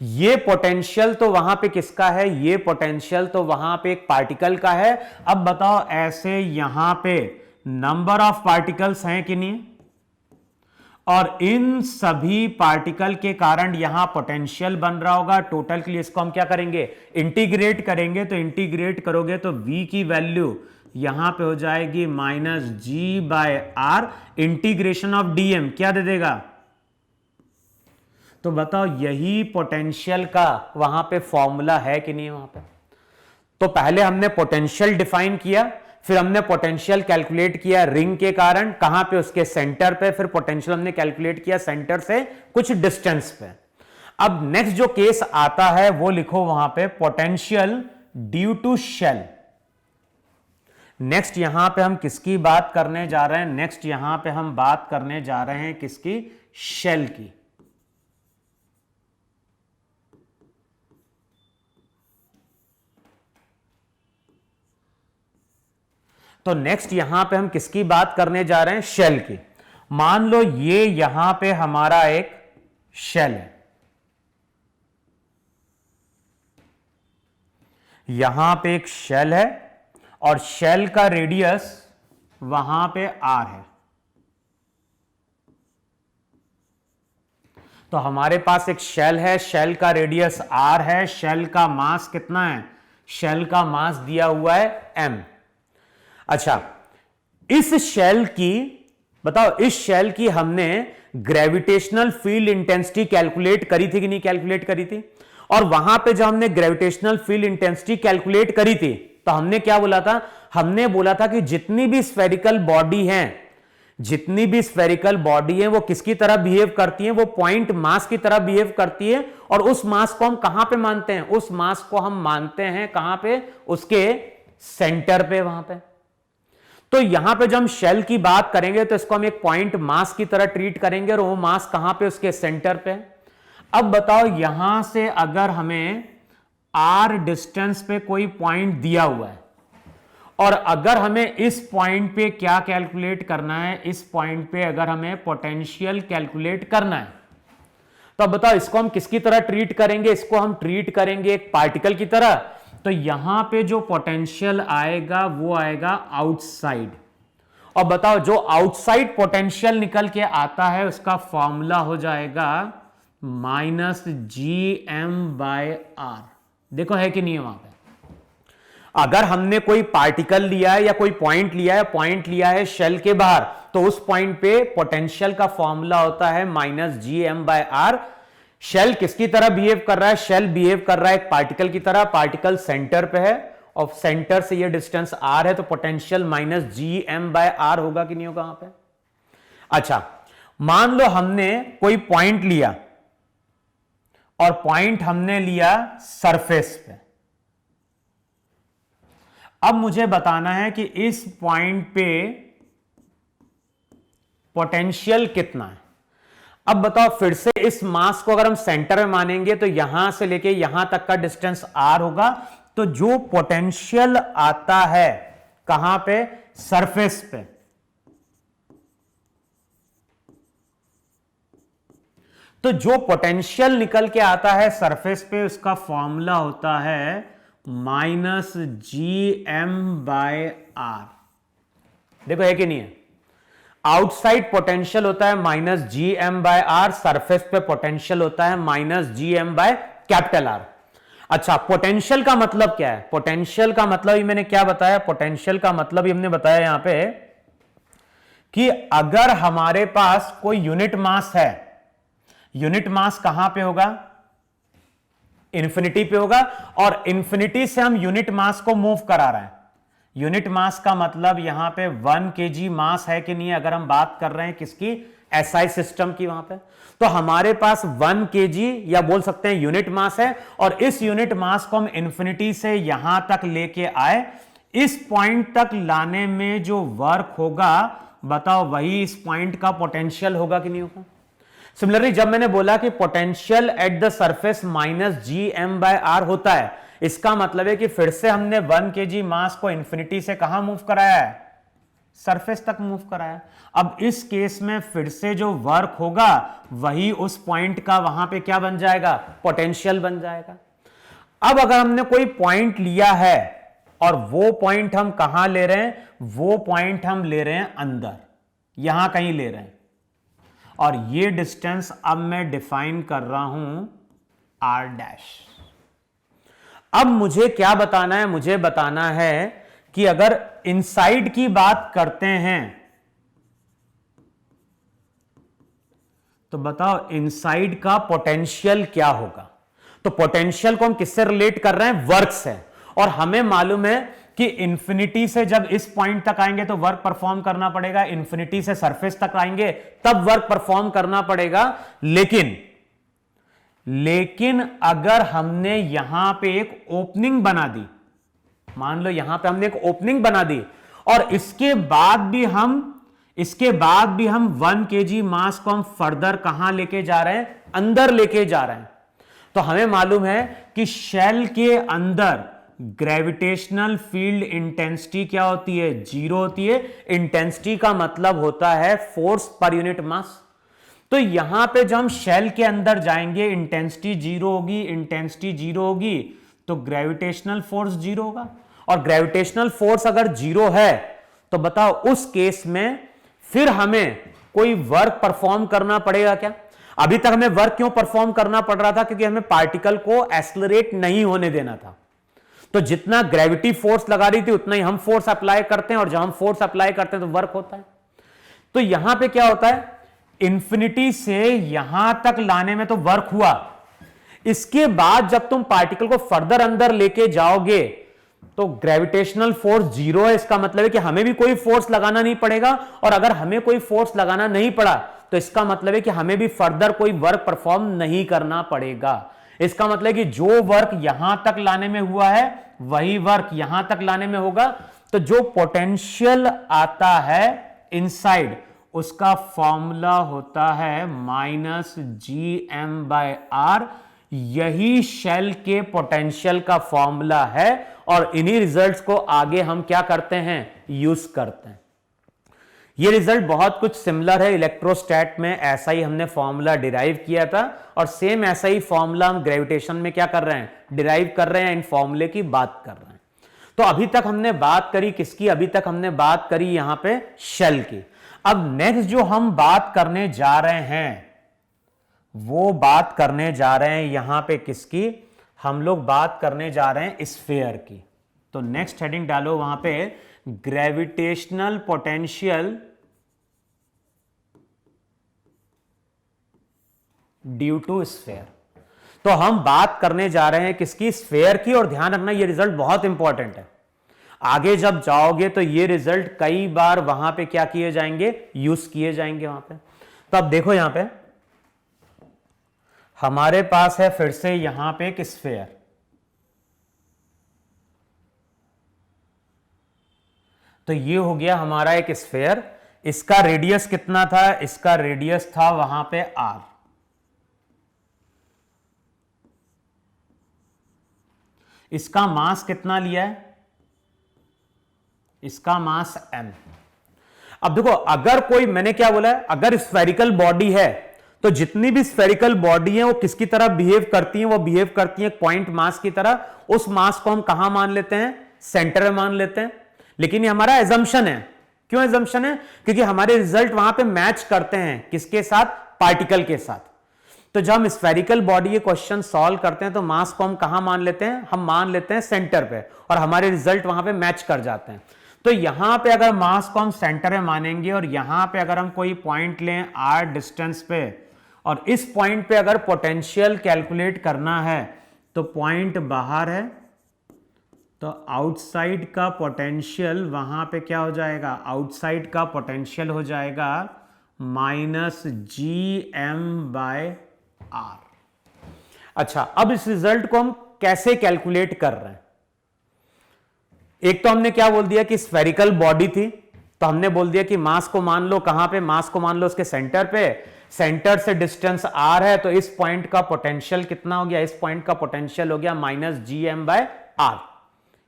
ये पोटेंशियल तो वहां पे किसका है, ये पोटेंशियल तो वहां पे एक पार्टिकल का है। अब बताओ ऐसे यहां पे नंबर ऑफ पार्टिकल्स हैं कि नहीं, और इन सभी पार्टिकल के कारण यहां पोटेंशियल बन रहा होगा टोटल के लिए। इसको हम क्या करेंगे, इंटीग्रेट करेंगे। तो इंटीग्रेट करोगे तो v की वैल्यू यहां पे हो जाएगी minus G by R, integration of dm क्या दे देगा। तो बताओ यही पोटेंशियल का वहां पे फॉर्मूला है कि नहीं वहां पे। तो पहले हमने पोटेंशियल डिफाइन किया, फिर हमने पोटेंशियल कैलकुलेट किया रिंग के कारण, कहां पे, उसके सेंटर पे। फिर पोटेंशियल हमने कैलकुलेट किया सेंटर से कुछ डिस्टेंस पे। अब नेक्स्ट जो केस आता है वो लिखो वहां पे, potential due to shell. Next यहां पे हम किसकी बात करने जा रहे हैं, नेक्स्ट यहां पे हम बात करने जा रहे हैं किसकी, शेल की। तो नेक्स्ट यहां पे हम किसकी बात करने जा रहे हैं, शेल की। मान लो ये यहां पे हमारा एक शेल है, यहां पे एक शेल है और शेल का रेडियस वहां पे r है। तो हमारे पास एक शेल है, शेल का रेडियस r है, शेल का मास कितना है, शेल का मास दिया हुआ है m। अच्छा, इस शेल की बताओ, इस शेल की हमने ग्रेविटेशनल फील्ड इंटेंसिटी कैलकुलेट करी थी कि नहीं कैलकुलेट करी थी। और वहां पे जब हमने ग्रेविटेशनल फील्ड इंटेंसिटी कैलकुलेट करी थी तो हमने क्या बोला था, हमने बोला था कि जितनी भी स्फेरिकल बॉडी हैं, जितनी भी स्फेरिकल बॉडी है वो किसकी तरह बिहेव करती है, वो पॉइंट मास की तरह बिहेव करती है। और उस मास को हम कहां पे मानते हैं, उस मास को हम मानते हैं कहां पे, उसके सेंटर पे, वहां पे। तो यहां पे जब हम शेल की बात करेंगे तो इसको हम एक पॉइंट मास की तरह ट्रीट करेंगे, और वो मास कहां पे, उसके सेंटर पे। अब बताओ यहां से अगर हमें r डिस्टेंस पे कोई पॉइंट दिया हुआ है, और अगर हमें इस पॉइंट पे क्या कैलकुलेट करना है, इस पॉइंट पे अगर हमें पोटेंशियल कैलकुलेट करना है, तो अब बताओ इसको हम किसकी तरह ट्रीट करेंगे, इसको हम ट्रीट करेंगे एक पार्टिकल की तरह। तो यहां पे जो पोटेंशियल आएगा वो आएगा आउटसाइड। और बताओ जो आउटसाइड पोटेंशियल निकल के आता है उसका फॉर्मूला हो जाएगा माइनस GM बाय R। देखो है कि नहीं है वहां पे। अगर हमने कोई पार्टिकल लिया है या कोई पॉइंट लिया है, पॉइंट लिया है शेल के बाहर, तो उस पॉइंट पे पोटेंशियल का फॉर्मूला होता है minus GM by R। Shell किसकी तरह बिहेव कर रहा है, शेल बिहेव कर रहा है एक पार्टिकल की तरह। पार्टिकल सेंटर पे है और सेंटर से ये डिस्टेंस r है, तो potential minus GM by R होगा कि नहीं होगा वहां पे। अच्छा, मान लो हमने कोई पॉइंट लिया और पॉइंट हमने लिया सरफेस पे। अब मुझे बताना है कि इस पॉइंट पे पोटेंशियल कितना है। अब बताओ फिर से, इस मास को अगर हम सेंटर में मानेंगे तो यहां से लेके यहां तक का डिस्टेंस r होगा। तो जो पोटेंशियल आता है कहां पे, सरफेस पे, तो जो पोटेंशियल निकल के आता है सरफेस पे उसका फॉर्मूला होता है माइनस GM बाय R। देखो है कि नहीं है, आउटसाइड पोटेंशियल होता है minus GM by R, surface पे पोटेंशियल होता है minus GM by capital R। अच्छा, पोटेंशियल का मतलब क्या है, पोटेंशियल का मतलब ही मैंने क्या बताया, पोटेंशियल का मतलब ही हमने बताया यहां पे कि अगर हमारे पास कोई यूनिट मास है, यूनिट मास कहां पे होगा, इंफिनिटी पे होगा, और इंफिनिटी से हम यूनिट मास को मूव करा रहे हैं। यूनिट मास का मतलब यहां पे 1 kg मास है कि नहीं, अगर हम बात कर रहे हैं किसकी, SI सिस्टम की, वहां पे तो हमारे पास 1 kg या बोल सकते हैं यूनिट मास है। और इस यूनिट मास को हम इंफिनिटी से यहां तक लेके आए, इस पॉइंट तक लाने में जो वर्क होगा बताओ वही इस पॉइंट का पोटेंशियल होगा कि नहीं होगा। सिमिलरली जब मैंने बोला कि potential at the surface minus G M by R होता है, इसका मतलब है कि फिर से हमने 1 kg मास को इंफिनिटी से कहां मूव कराया है, सरफेस तक मूव कराया। अब इस केस में फिर से जो वर्क होगा वही उस पॉइंट का वहां पे क्या बन जाएगा, पोटेंशियल बन जाएगा। अब अगर हमने कोई पॉइंट लिया है और वो पॉइंट हम कहां ले रहे हैं, वो पॉइंट हम ले रहे हैं अंदर, यहां कहीं ले रहे हैं, और ये डिस्टेंस अब मैं डिफाइन कर रहा हूं आर डैश। अब मुझे क्या बताना है, मुझे बताना है कि अगर इनसाइड की बात करते हैं तो बताओ इनसाइड का पोटेंशियल क्या होगा। तो पोटेंशियल को हम किससे रिलेट कर रहे हैं, वर्क से, और हमें मालूम है कि इंफिनिटी से जब इस पॉइंट तक आएंगे तो वर्क परफॉर्म करना पड़ेगा, इंफिनिटी से सरफेस तक आएंगे तब वर्क परफॉर्म करना पड़ेगा। लेकिन अगर हमने यहां पे एक ओपनिंग बना दी, मान लो यहां पे हमने एक ओपनिंग बना दी और इसके बाद भी हम 1 kg मास को हम फर्दर कहां लेके जा रहे हैं, अंदर लेके जा रहे हैं। तो हमें मालूम है कि शेल के अंदर ग्रेविटेशनल फील्ड इंटेंसिटी क्या होती है, 0 होती है। इंटेंसिटी का मतलब होता है फोर्स पर यूनिट मास। तो यहां पे जब हम शेल के अंदर जाएंगे इंटेंसिटी 0 होगी, इंटेंसिटी 0 होगी तो ग्रेविटेशनल फोर्स 0 होगा, और ग्रेविटेशनल फोर्स अगर 0 है तो बताओ उस केस में फिर हमें कोई वर्क परफॉर्म करना पड़ेगा क्या। अभी तक हमें वर्क क्यों परफॉर्म करना पड़ रहा था, क्योंकि हमें पार्टिकल को एक्सेलरेट नहीं होने देना था। तो जितना ग्रेविटी फोर्स लगा रही थी उतना ही हम फोर्स अप्लाई करते हैं, और जब हम फोर्स अप्लाई करते हैं तो वर्क होता है। तो यहां पे क्या होता है, इंफिनिटी से यहां तक लाने में तो वर्क हुआ, इसके बाद जब तुम पार्टिकल को फर्दर अंदर लेके जाओगे तो ग्रेविटेशनल फोर्स 0 है। इसका मतलब है कि हमें भी कोई फोर्स लगाना नहीं पड़ेगा, और अगर हमें कोई फोर्स लगाना नहीं पड़ा तो इसका मतलब है कि हमें भी फर्दर कोई वर्क परफॉर्म नहीं करना पड़ेगा। इसका मतलब है कि जो वर्क यहां तक लाने में हुआ है वही वर्क यहां तक लाने में होगा। तो जो पोटेंशियल आता है इनसाइड उसका फॉर्मूला होता है माइनस GM/R। यही शेल के पोटेंशियल का फॉर्मूला है, और इन्हीं रिजल्ट्स को आगे हम क्या करते हैं, यूज करते हैं। ये रिजल्ट बहुत कुछ सिमिलर है, इलेक्ट्रोस्टैट में ऐसा ही हमने फॉर्मूला डिराइव किया था, और सेम ऐसा ही फॉर्मूला हम ग्रेविटेशन में क्या कर रहे हैं, डिराइव कर रहे हैं, इन फॉर्मूले की बात कर रहे हैं। तो अभी तक हमने बात करी किसकी, अभी तक हमने बात करी यहां पे शेल की। अब नेक्स्ट जो हम बात करने जा रहे हैं वो बात करने जा रहे हैं यहां पे किसकी, हम लोग बात करने जा रहे हैं स्फीयर की। तो नेक्स्ट हेडिंग डालो वहां पे, gravitational potential due to sphere. तो हम बात करने जा रहे हैं किसकी, स्फीयर की। और ध्यान रखना ये रिजल्ट बहुत इंपॉर्टेंट है, आगे जब जाओगे तो ये रिजल्ट कई बार वहां पे क्या किए जाएंगे, यूज किए जाएंगे वहां पे। तो अब देखो यहां पे हमारे पास है फिर से यहां पे एक स्फीयर, तो ये हो गया हमारा एक स्फीयर। इसका रेडियस कितना था, इसका रेडियस था वहां पे R। इसका मास कितना लिया है, इसका मास m। अब देखो अगर कोई, मैंने क्या बोला है, अगर स्फेरिकल बॉडी है तो जितनी भी स्फेरिकल बॉडी है वो किसकी तरह बिहेव करती हैं, वो बिहेव करती हैं पॉइंट मास की तरह। उस मास को हम कहां मान लेते हैं, सेंटर में मान लेते हैं। लेकिन ये हमारा एजम्पशन है। क्यों एजम्पशन है, क्योंकि हमारे रिजल्ट वहां पे मैच करते हैं किसके साथ, पार्टिकल के साथ। तो जब हम स्फेरिकल बॉडी के क्वेश्चन सॉल्व करते हैं तो मास को हम कहां मान लेते हैं, हम मान लेते हैं सेंटर पे, और हमारे रिजल्ट वहां पे मैच कर जाते हैं। तो यहां पे अगर मास को हम सेंटर में मानेंगे और यहां पे अगर हम कोई पॉइंट लें r डिस्टेंस पे, और इस पॉइंट पे अगर पोटेंशियल कैलकुलेट करना है तो पॉइंट बाहर है, तो आउटसाइड का पोटेंशियल वहां पे क्या हो जाएगा, आउटसाइड का पोटेंशियल हो जाएगा माइनस GM/R। अच्छा, अब इस रिजल्ट को हम कैसे कैलकुलेट कर रहे हैं। एक तो हमने क्या बोल दिया कि स्फेरिकल बॉडी थी, तो हमने बोल दिया कि मास को मान लो कहां पे, मास को मान लो उसके सेंटर पे। सेंटर से डिस्टेंस r है, तो इस पॉइंट का पोटेंशियल कितना हो गया, इस पॉइंट का पोटेंशियल हो गया -gm/r।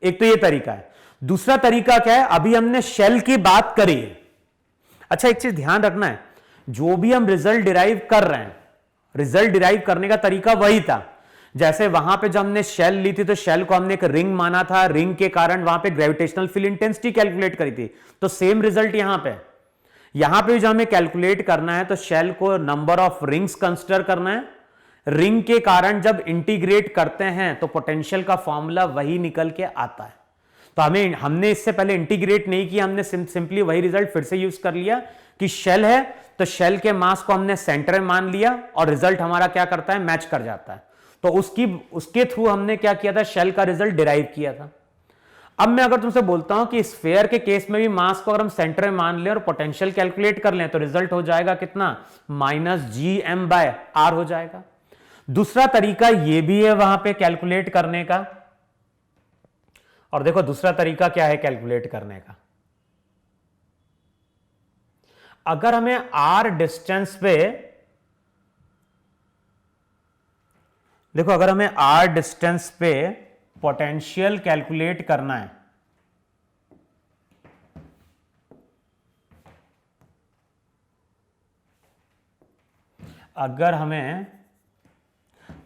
एक तो ये तरीका है। दूसरा तरीका क्या है, अभी हमने शेल की बात करी है। अच्छा, एक चीज ध्यान रखना है, जो भी हम रिजल्ट डिराइव कर रहे हैं, रिजल्ट डिराइव करने का तरीका वही था। जैसे वहां पे जब हमने शेल ली थी तो शेल को हमने एक रिंग माना था, रिंग के कारण वहां पे ग्रेविटेशनल फील्ड इंटेंसिटी कैलकुलेट करी थी, तो सेम रिजल्ट यहां पे जो हमें कैलकुलेट करना है तो शेल को नंबर ऑफ रिंग्स कंसीडर करना है। रिंग के कारण जब इंटीग्रेट करते हैं तो पोटेंशियल का फॉर्मूला वही निकल के आता है। तो हमने इससे पहले इंटीग्रेट नहीं किया, हमने सिंपली वही रिजल्ट फिर से यूज कर लिया कि शेल है तो शेल के मास को हमने सेंटर में मान लिया और रिजल्ट हमारा क्या करता है, मैच कर जाता है। तो उसके थ्रू हमने क्या किया था, शेल का रिजल्ट डिराइव किया था। अब मैं अगर तुमसे बोलता हूं कि स्फीयर के केस में भी मास को अगर हम सेंटर में मान लें और पोटेंशियल कैलकुलेट कर लें तो रिजल्ट हो जाएगा कितना, -gm/r हो जाएगा। दूसरा तरीका ये भी है वहां पे कैलकुलेट करने का, और देखो दूसरा तरीका क्या है कैलकुलेट करने का। अगर हमें r डिस्टेंस पे, देखो अगर हमें r डिस्टेंस पे पोटेंशियल कैलकुलेट करना है, अगर हमें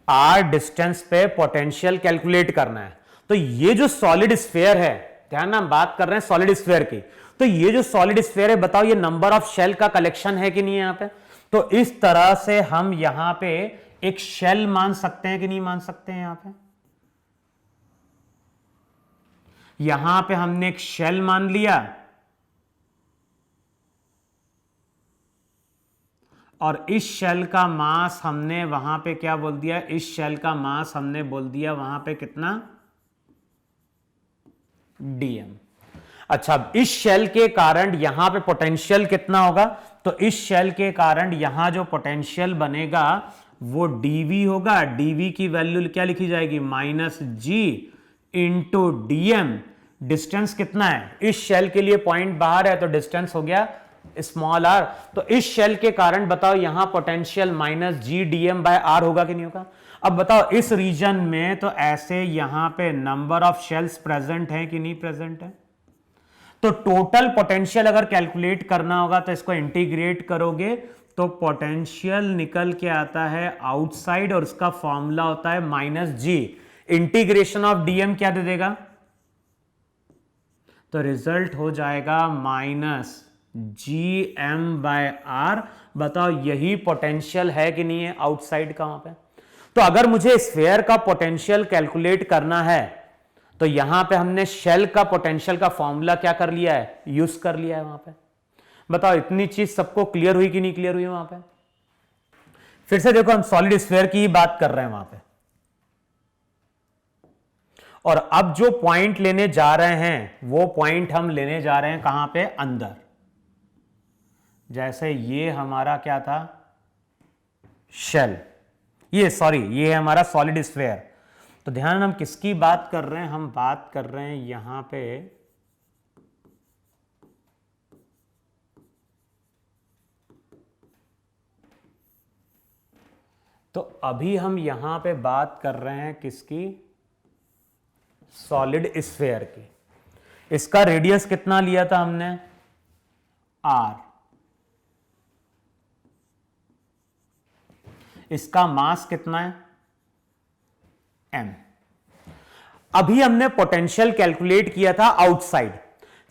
r डिस्टेंस पे पोटेंशियल कैलकुलेट करना है तो ये जो सॉलिड स्फीयर है, ध्यान ना हम बात कर रहे हैं सॉलिड स्फीयर की, तो ये जो सॉलिड स्फीयर है बताओ ये नंबर ऑफ शेल का कलेक्शन है कि नहीं है यहां पे। तो इस तरह से हम यहां पे एक शेल मान सकते हैं कि नहीं मान सकते हैं। यहां पे हमने एक शेल मान लिया और इस शेल का मास हमने वहां पे क्या बोल दिया, इस शेल का मास हमने बोल दिया वहां पे कितना, dm। अच्छा, इस शेल के कारण यहां पे पोटेंशियल कितना होगा, तो इस शेल के कारण यहां जो पोटेंशियल बनेगा वो dv होगा। dv की वैल्यू क्या लिखी जाएगी, -g इंटू dm। डिस्टेंस कितना है, इस शेल के लिए पॉइंट बाहर है तो डिस्टेंस हो गया स्मॉल r। तो इस शेल के कारण बताओ यहां पोटेंशियल -gdm/r होगा कि नहीं होगा। अब बताओ इस रीजन में तो ऐसे यहां पे नंबर ऑफ शेल्स प्रेजेंट है कि नहीं प्रेजेंट है। तो टोटल पोटेंशियल अगर कैलकुलेट करना होगा तो इसको इंटीग्रेट करोगे तो पोटेंशियल निकल के आता है आउटसाइड और उसका फॉर्मूला होता है -g। इंटीग्रेशन ऑफ dm क्या दे देगा, तो रिजल्ट हो जाएगा -gm/r। बताओ यही पोटेंशियल है कि नहीं है आउटसाइड का वहां पे। तो अगर मुझे स्फीयर का पोटेंशियल कैलकुलेट करना है तो यहां पे हमने शेल का पोटेंशियल का फॉर्मूला क्या कर लिया है, यूज कर लिया है वहां पे। बताओ इतनी चीज सबको क्लियर हुई कि नहीं क्लियर हुई वहां पे। फिर से देखो हम सॉलिड स्फीयर की ही बात कर रहे हैं वहां पे, और अब जो पॉइंट लेने जा रहे हैं वो पॉइंट हम लेने जा रहे हैं कहां पे, अंदर। जैसे ये हमारा क्या था, शेल, ये है हमारा सॉलिड स्फीयर। तो ध्यान हम किसकी बात कर रहे हैं, हम बात कर रहे हैं यहां पे तो अभी हम यहां पे बात कर रहे हैं किसकी, सॉलिड स्फीयर की। इसका रेडियस कितना लिया था हमने, r। इसका मास कितना है, m। अभी हमने पोटेंशियल कैलकुलेट किया था आउटसाइड।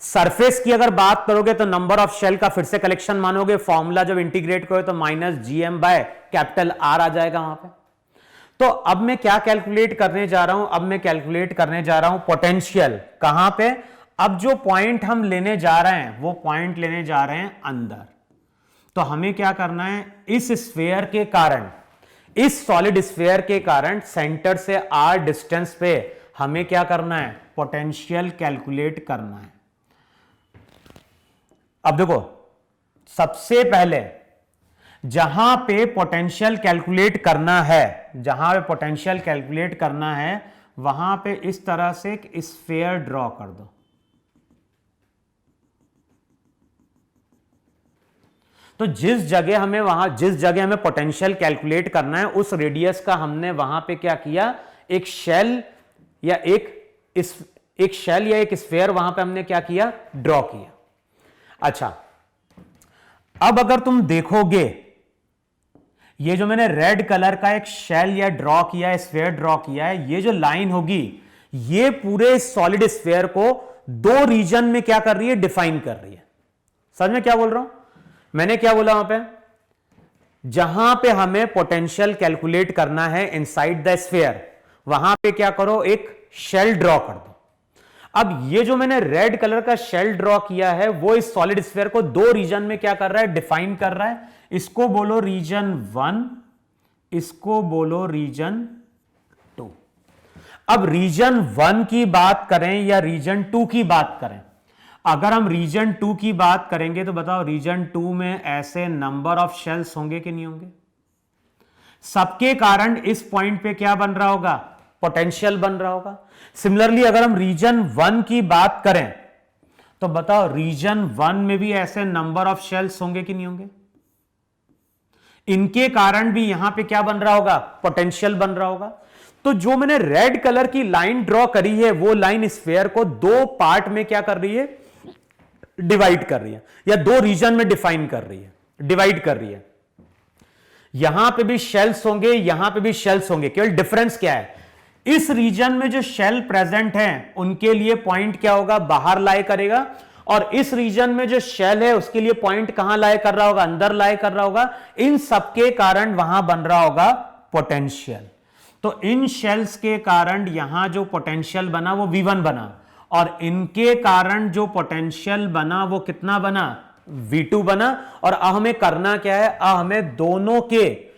सरफेस की अगर बात करोगे तो नंबर ऑफ शेल का फिर से कलेक्शन मानोगे, फॉर्मूला जब इंटीग्रेट करोगे तो -gm/R आ जाएगा वहां पे। तो अब मैं क्या कैलकुलेट करने जा रहा हूं, अब मैं कैलकुलेट करने जा रहा हूं पोटेंशियल कहां पे। अब जो पॉइंट हम लेने जा रहे हैं वो पॉइंट लेने जा रहे हैं अंदर। तो हमें क्या करना है, इस स्फीयर के कारण, इस सॉलिड स्फीयर के कारण सेंटर से r डिस्टेंस पे हमें क्या करना है, पोटेंशियल कैलकुलेट करना है। अब देखो सबसे पहले जहां पे पोटेंशियल कैलकुलेट करना है, जहां पे पोटेंशियल कैलकुलेट करना है वहां पे इस तरह से एक स्फीयर ड्रॉ कर दो। तो जिस जगह हमें पोटेंशियल कैलकुलेट करना है उस रेडियस का हमने वहां पे क्या किया, एक शेल या एक स्फीयर वहां पे हमने क्या किया, ड्रॉ किया। अच्छा, अब अगर तुम देखोगे ये जो मैंने रेड कलर का एक शेल या ड्रॉ किया है, स्फीयर ड्रॉ किया है, ये जो लाइन होगी ये पूरे सॉलिड स्फीयर को दो रीजन में क्या कर रही है, डिफाइन कर रही है। समझ में क्या बोल रहा हूं? मैंने क्या बोला वहां पे, जहां पे हमें पोटेंशियल कैलकुलेट करना है इनसाइड द स्फीयर, वहां पे क्या करो, एक शेल ड्रॉ कर दो। अब ये जो मैंने रेड कलर का शेल ड्रॉ किया है वो इस सॉलिड स्फीयर को दो रीजन में क्या कर रहा है, डिफाइन कर रहा है। इसको बोलो रीजन 1, इसको बोलो रीजन 2। अब रीजन 1 की बात करें या रीजन 2 की बात करें, अगर हम रीजन 2 की बात करेंगे तो बताओ रीजन 2 में ऐसे नंबर ऑफ शेल्स होंगे कि नहीं होंगे? सबके कारण इस पॉइंट पे क्या बन रहा होगा, पोटेंशियल बन रहा होगा। सिमिलरली अगर हम रीजन 1 की बात करें तो बताओ रीजन 1 में भी ऐसे नंबर ऑफ शेल्स होंगे कि नहीं होंगे? इनके कारण भी यहां पे क्या बन रहा होगा, पोटेंशियल बन रहा होगा। तो जो मैंने रेड कलर की लाइन ड्रॉ करी है वो लाइन स्फीयर को दो पार्ट में क्या कर रही है, डिवाइड कर रही है, या दो रीजन में डिफाइन कर रही है, डिवाइड कर रही है। यहां पे भी शेल्स होंगे, यहां पे भी शेल्स होंगे, केवल डिफरेंस क्या है, इस रीजन में जो शेल प्रेजेंट हैं उनके लिए पॉइंट क्या होगा, बाहर लाई करेगा, और इस रीजन में जो शेल है उसके लिए पॉइंट कहां लाई कर रहा होगा, अंदर लाई कर रहा होगा। इन सबके कारण वहां बन रहा होगा पोटेंशियल। तो इन शेल्स के कारण यहां जो पोटेंशियल बना वो V1 बना, और इनके कारण जो पोटेंशियल बना वो कितना बना, V2 बना। और अब हमें करना क्या है, अब हमें दोनों के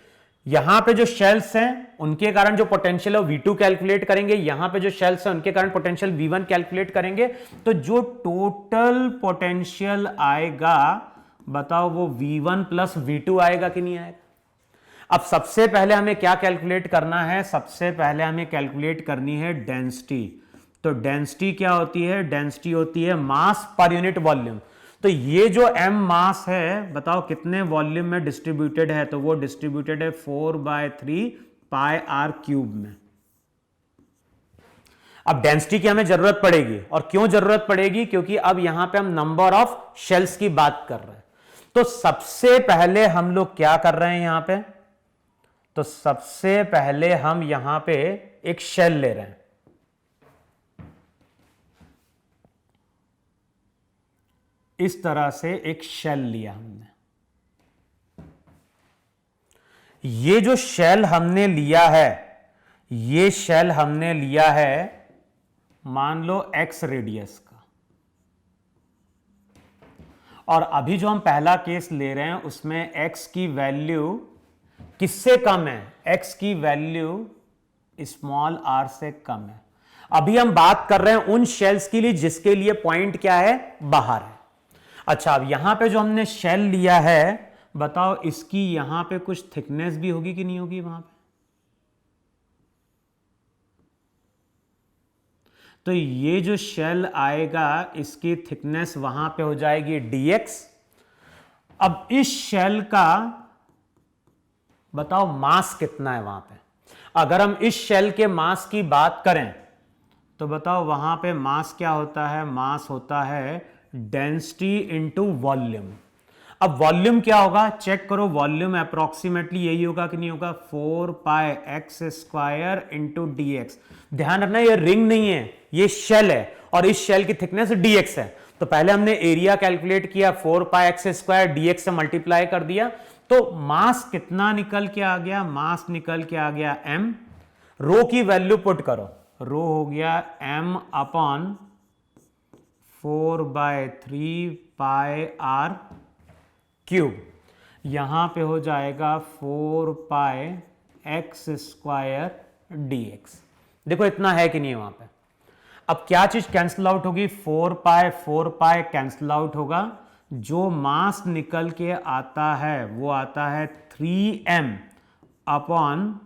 यहां पे जो शेल्स हैं उनके कारण जो पोटेंशियल है V2 कैलकुलेट करेंगे, यहां पे जो शेल्स हैं उनके कारण पोटेंशियल V1 कैलकुलेट करेंगे। तो जो टोटल पोटेंशियल आएगा बताओ वो V1 प्लस V2 आएगा कि नहीं आएगा? अब सबसे पहले हमें क्या कैलकुलेट करना है, सबसे पहले हमें कैलकुलेट करनी है डेंसिटी। तो डेंसिटी क्या होती है, डेंसिटी होती है मास पर यूनिट वॉल्यूम। तो ये जो m मास है बताओ कितने वॉल्यूम में डिस्ट्रीब्यूटेड है, तो वो डिस्ट्रीब्यूटेड है 4/3 पाई r क्यूब में। अब डेंसिटी की हमें जरूरत पड़ेगी, और क्यों जरूरत पड़ेगी, क्योंकि अब यहां पे हम नंबर ऑफ शेल्स की बात कर रहे हैं। तो सबसे पहले हम लोग क्या कर रहे हैं यहां पे, तो सबसे पहले हम यहां पे एक शेल ले रहे हैं। इस तरह से एक शेल लिया हमने। ये जो शेल हमने लिया है, ये शेल हमने लिया है मान लो x रेडियस का, और अभी जो हम पहला केस ले रहे हैं उसमें x की वैल्यू किससे कम है, x की वैल्यू स्मॉल r से कम है। अभी हम बात कर रहे हैं उन शेल्स के लिए जिसके लिए पॉइंट क्या है, बाहर है। अच्छा, अब यहां पे जो हमने शेल लिया है बताओ इसकी यहां पे कुछ थिकनेस भी होगी कि नहीं होगी वहां पे? तो ये जो शेल आएगा इसकी थिकनेस वहां पे हो जाएगी dx। अब इस शेल का बताओ मास कितना है वहां पे। अगर हम इस शेल के मास की बात करें तो बताओ वहां पे मास क्या होता है, मास होता है डेंसिटी इंटू वॉल्यूम। अब वॉल्यूम क्या होगा, चेक करो, वॉल्यूम अप्रोक्सीमेटली यही होगा कि नहीं होगा, 4πx² इंटू dx। ध्यान रखना ये रिंग नहीं है, ये शेल है, और इस शेल की थिकनेस dx है। तो पहले हमने एरिया कैलकुलेट किया, 4πx² dx से मल्टीप्लाई कर दिया, तो मास कितना निकल के आ गया, मास निकल के आ गया m। रो की वैल्यू पुट करो, रो हो गया m अपॉन 4/3 पाई r क्यूब, यहां पे हो जाएगा 4πx² dx। देखो इतना है कि नहीं है वहां पे। अब क्या चीज कैंसिल आउट होगी, 4π कैंसिल आउट होगा, जो मास निकल के आता है वो आता है 3m अपॉन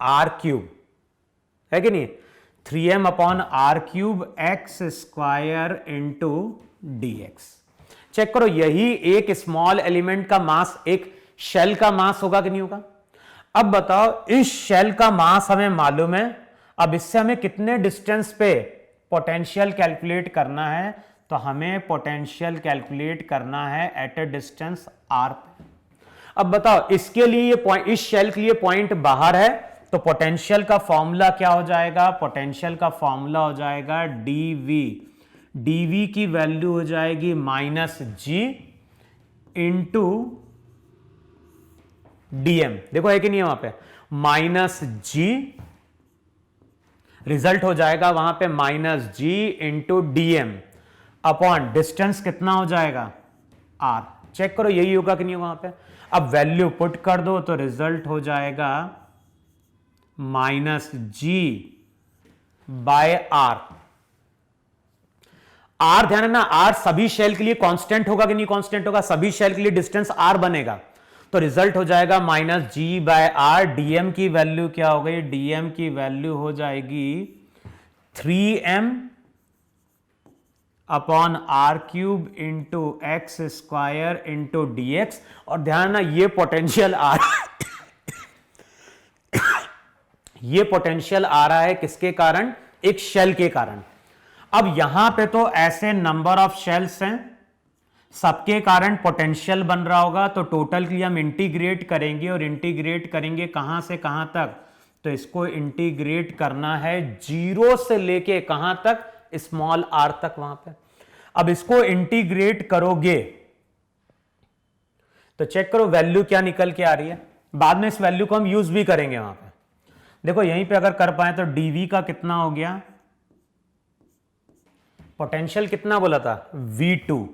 r क्यूब, है कि नहीं, 3m upon r cube x² into dx। Check करो, यही एक स्मॉल एलिमेंट का मास एक शेल का मास होगा कि नहीं होगा? अब बताओ, इस शेल का मास हमें मालूम है, अब इससे हमें कितने डिस्टेंस पे पोटेंशियल कैलकुलेट करना है? तो हमें पोटेंशियल कैलकुलेट करना है एट ए डिस्टेंस r पे। अब बताओ, इसके लिए ये पॉइंट, इस शेल के लिए पॉइंट बाहर है, तो पोटेंशियल का फॉर्मूला क्या हो जाएगा? पोटेंशियल का फॉर्मूला हो जाएगा dv। dv की वैल्यू हो जाएगी -g इंटू dm। देखो है कि नहीं है वहां पे? -g, रिजल्ट हो जाएगा वहां पे -g into dm upon distance कितना हो जाएगा? r। चेक करो यही होगा कि नहीं वहां पे? अब वैल्यू पुट कर दो तो रिजल्ट हो जाएगा -g बाय r। r ध्यान है ना, r सभी शेल के लिए कांस्टेंट होगा कि नहीं कांस्टेंट होगा? सभी शेल के लिए डिस्टेंस r बनेगा, तो रिजल्ट हो जाएगा -g बाय r। dm की वैल्यू क्या हो गई? dm की वैल्यू हो जाएगी 3m upon r cube into x square into dx। और ध्यान ना, ये पोटेंशियल आ ये पोटेंशियल आ रहा है किसके कारण? एक शेल के कारण। अब यहां पे तो ऐसे नंबर ऑफ शेल्स हैं, सबके कारण पोटेंशियल बन रहा होगा, तो टोटल के लिए हम इंटीग्रेट करेंगे, और इंटीग्रेट करेंगे कहां से कहां तक? तो इसको इंटीग्रेट करना है 0 से लेके कहां तक? स्मॉल r तक वहां पे। अब इसको इंटीग्रेट करोगे तो चेक करो वैल्यू क्या निकल के आ रही है। बाद में इस वैल्यू को हम यूज भी करेंगे वहां पे। देखो यहीं पे अगर कर पाए तो dv का कितना हो गया? पोटेंशियल कितना बोला था? v2।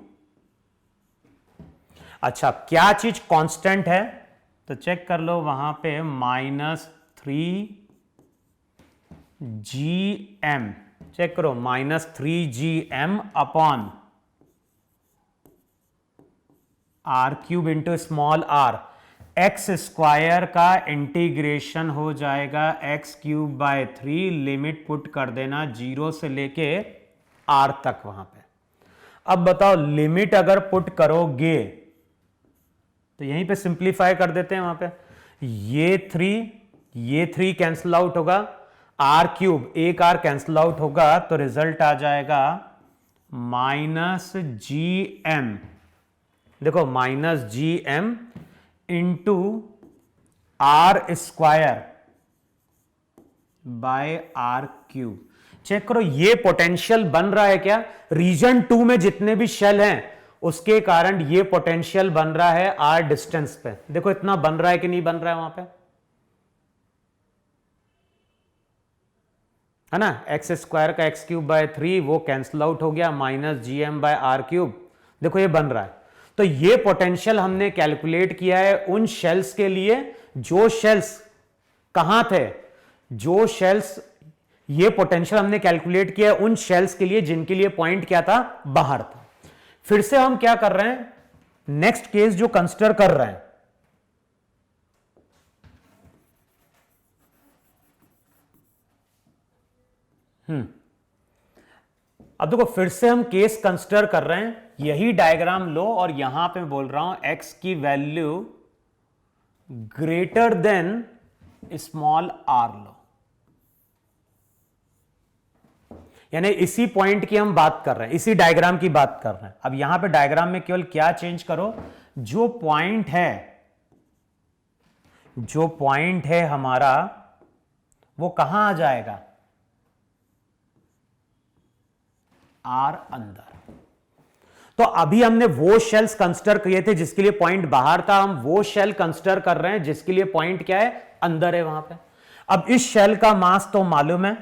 अच्छा, क्या चीज कांस्टेंट है? तो चेक कर लो वहां पे -3gm। चेक करो -3gm upon r cube into small r। X square का इंटीग्रेशन हो जाएगा x cube by 3, limit put कर देना 0 से लेके r तक वहां पे। अब बताओ, लिमिट अगर पुट करोगे तो यहीं पे सिंप्लीफाई कर देते हैं वहां पे। ये 3 कैंसिल आउट होगा, r क्यूब एक r कैंसिल आउट होगा, तो रिजल्ट आ जाएगा -gm। देखो -gm into r square by r cube. Check करो ये पोटेंशियल बन रहा है क्या? रीजन 2 में जितने भी शेल हैं उसके कारण ये पोटेंशियल बन रहा है r डिस्टेंस पे। देखो इतना बन रहा है कि नहीं बन रहा है वहां पे, है ना? एक्स स्क्वायर का एक्स क्यूब बाय 3 वो कैंसिल आउट हो गया, -gm बाय r क्यूब। देखो ये बन रहा है। तो ये पोटेंशियल हमने कैलकुलेट किया है उन शेल्स के लिए जो शेल्स कहां थे, जो शेल्स, ये पोटेंशियल हमने कैलकुलेट किया है उन शेल्स के लिए जिनके लिए पॉइंट क्या था? बाहर था। फिर से हम क्या कर रहे हैं? नेक्स्ट केस जो कंसीडर कर रहे हैं, अब देखो फिर से हम केस कंसीडर कर रहे हैं, यही डायग्राम लो और यहां पे बोल रहा हूं x की value greater than small r लो, यानी इसी पॉइंट की हम बात कर रहे हैं, इसी डायग्राम की बात कर रहे हैं। अब यहां पे डायग्राम में केवल क्या चेंज करो, जो पॉइंट है हमारा वो कहां आ जाएगा? r अंदर। तो अभी हमने वो शेल्स कंसीडर किए थे जिसके लिए पॉइंट बाहर था, हम वो शेल कंसीडर कर रहे हैं जिसके लिए पॉइंट क्या है? अंदर है वहां पे। अब इस शेल का मास तो मालूम है,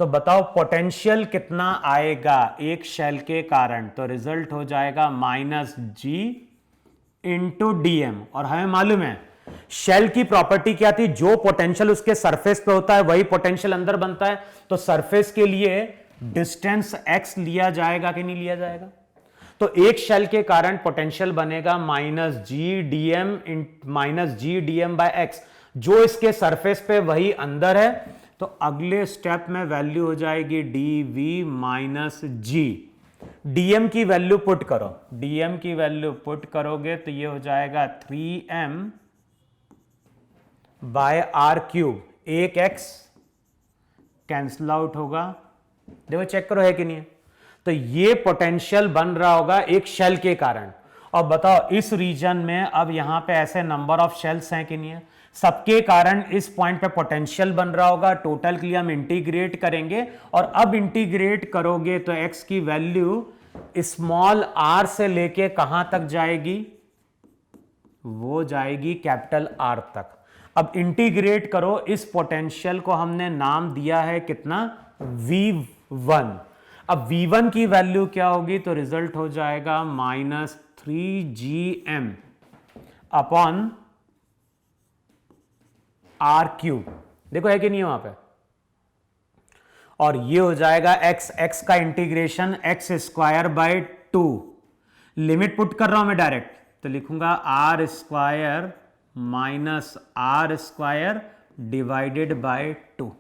तो बताओ पोटेंशियल कितना आएगा एक शेल के कारण? तो रिजल्ट हो जाएगा -g इंटू dm। और हमें मालूम है शेल की प्रॉपर्टी क्या थी? जो पोटेंशियल उसके सरफेस पे होता है वही पोटेंशियल अंदर बनता है। तो सरफेस के लिए डिस्टेंस x लिया जाएगा कि नहीं लिया जाएगा? तो एक शेल के कारण पोटेंशियल बनेगा -g dm बाय x, जो इसके सरफेस पे वही अंदर है। तो अगले स्टेप में वैल्यू हो जाएगी dv -g। डीएम की वैल्यू पुट करो, डीएम की वैल्यू पुट करोगे तो ये हो जाएगा 3m बाय आर क्यूब, एक x कैंसल आउट होगा। देखो चेक करो है कि नहीं है। तो ये पोटेंशियल बन रहा होगा एक शेल के कारण। और बताओ इस रीजन में अब यहां पे ऐसे नंबर ऑफ शेल्स हैं कि नहीं है, सबके कारण इस पॉइंट पे पोटेंशियल बन रहा होगा। टोटल के लिए हम इंटीग्रेट करेंगे और अब इंटीग्रेट करोगे तो x की वैल्यू स्मॉल r से लेके कहां तक जाएगी, वो जाएगी कैपिटल R तक। अब इंटीग्रेट करो, इस पोटेंशियल को हमने नाम दिया है कितना, V1। अब V1 की वैल्यू क्या होगी, तो रिजल्ट हो जाएगा -3gm अपॉन आर क्यूब। देखो है कि नहीं वहां पे। और ये हो जाएगा x का integration x square by 2। Limit put कर रहा हूं मैं डायरेक्ट, तो लिखूंगा R square minus R square divided by 2।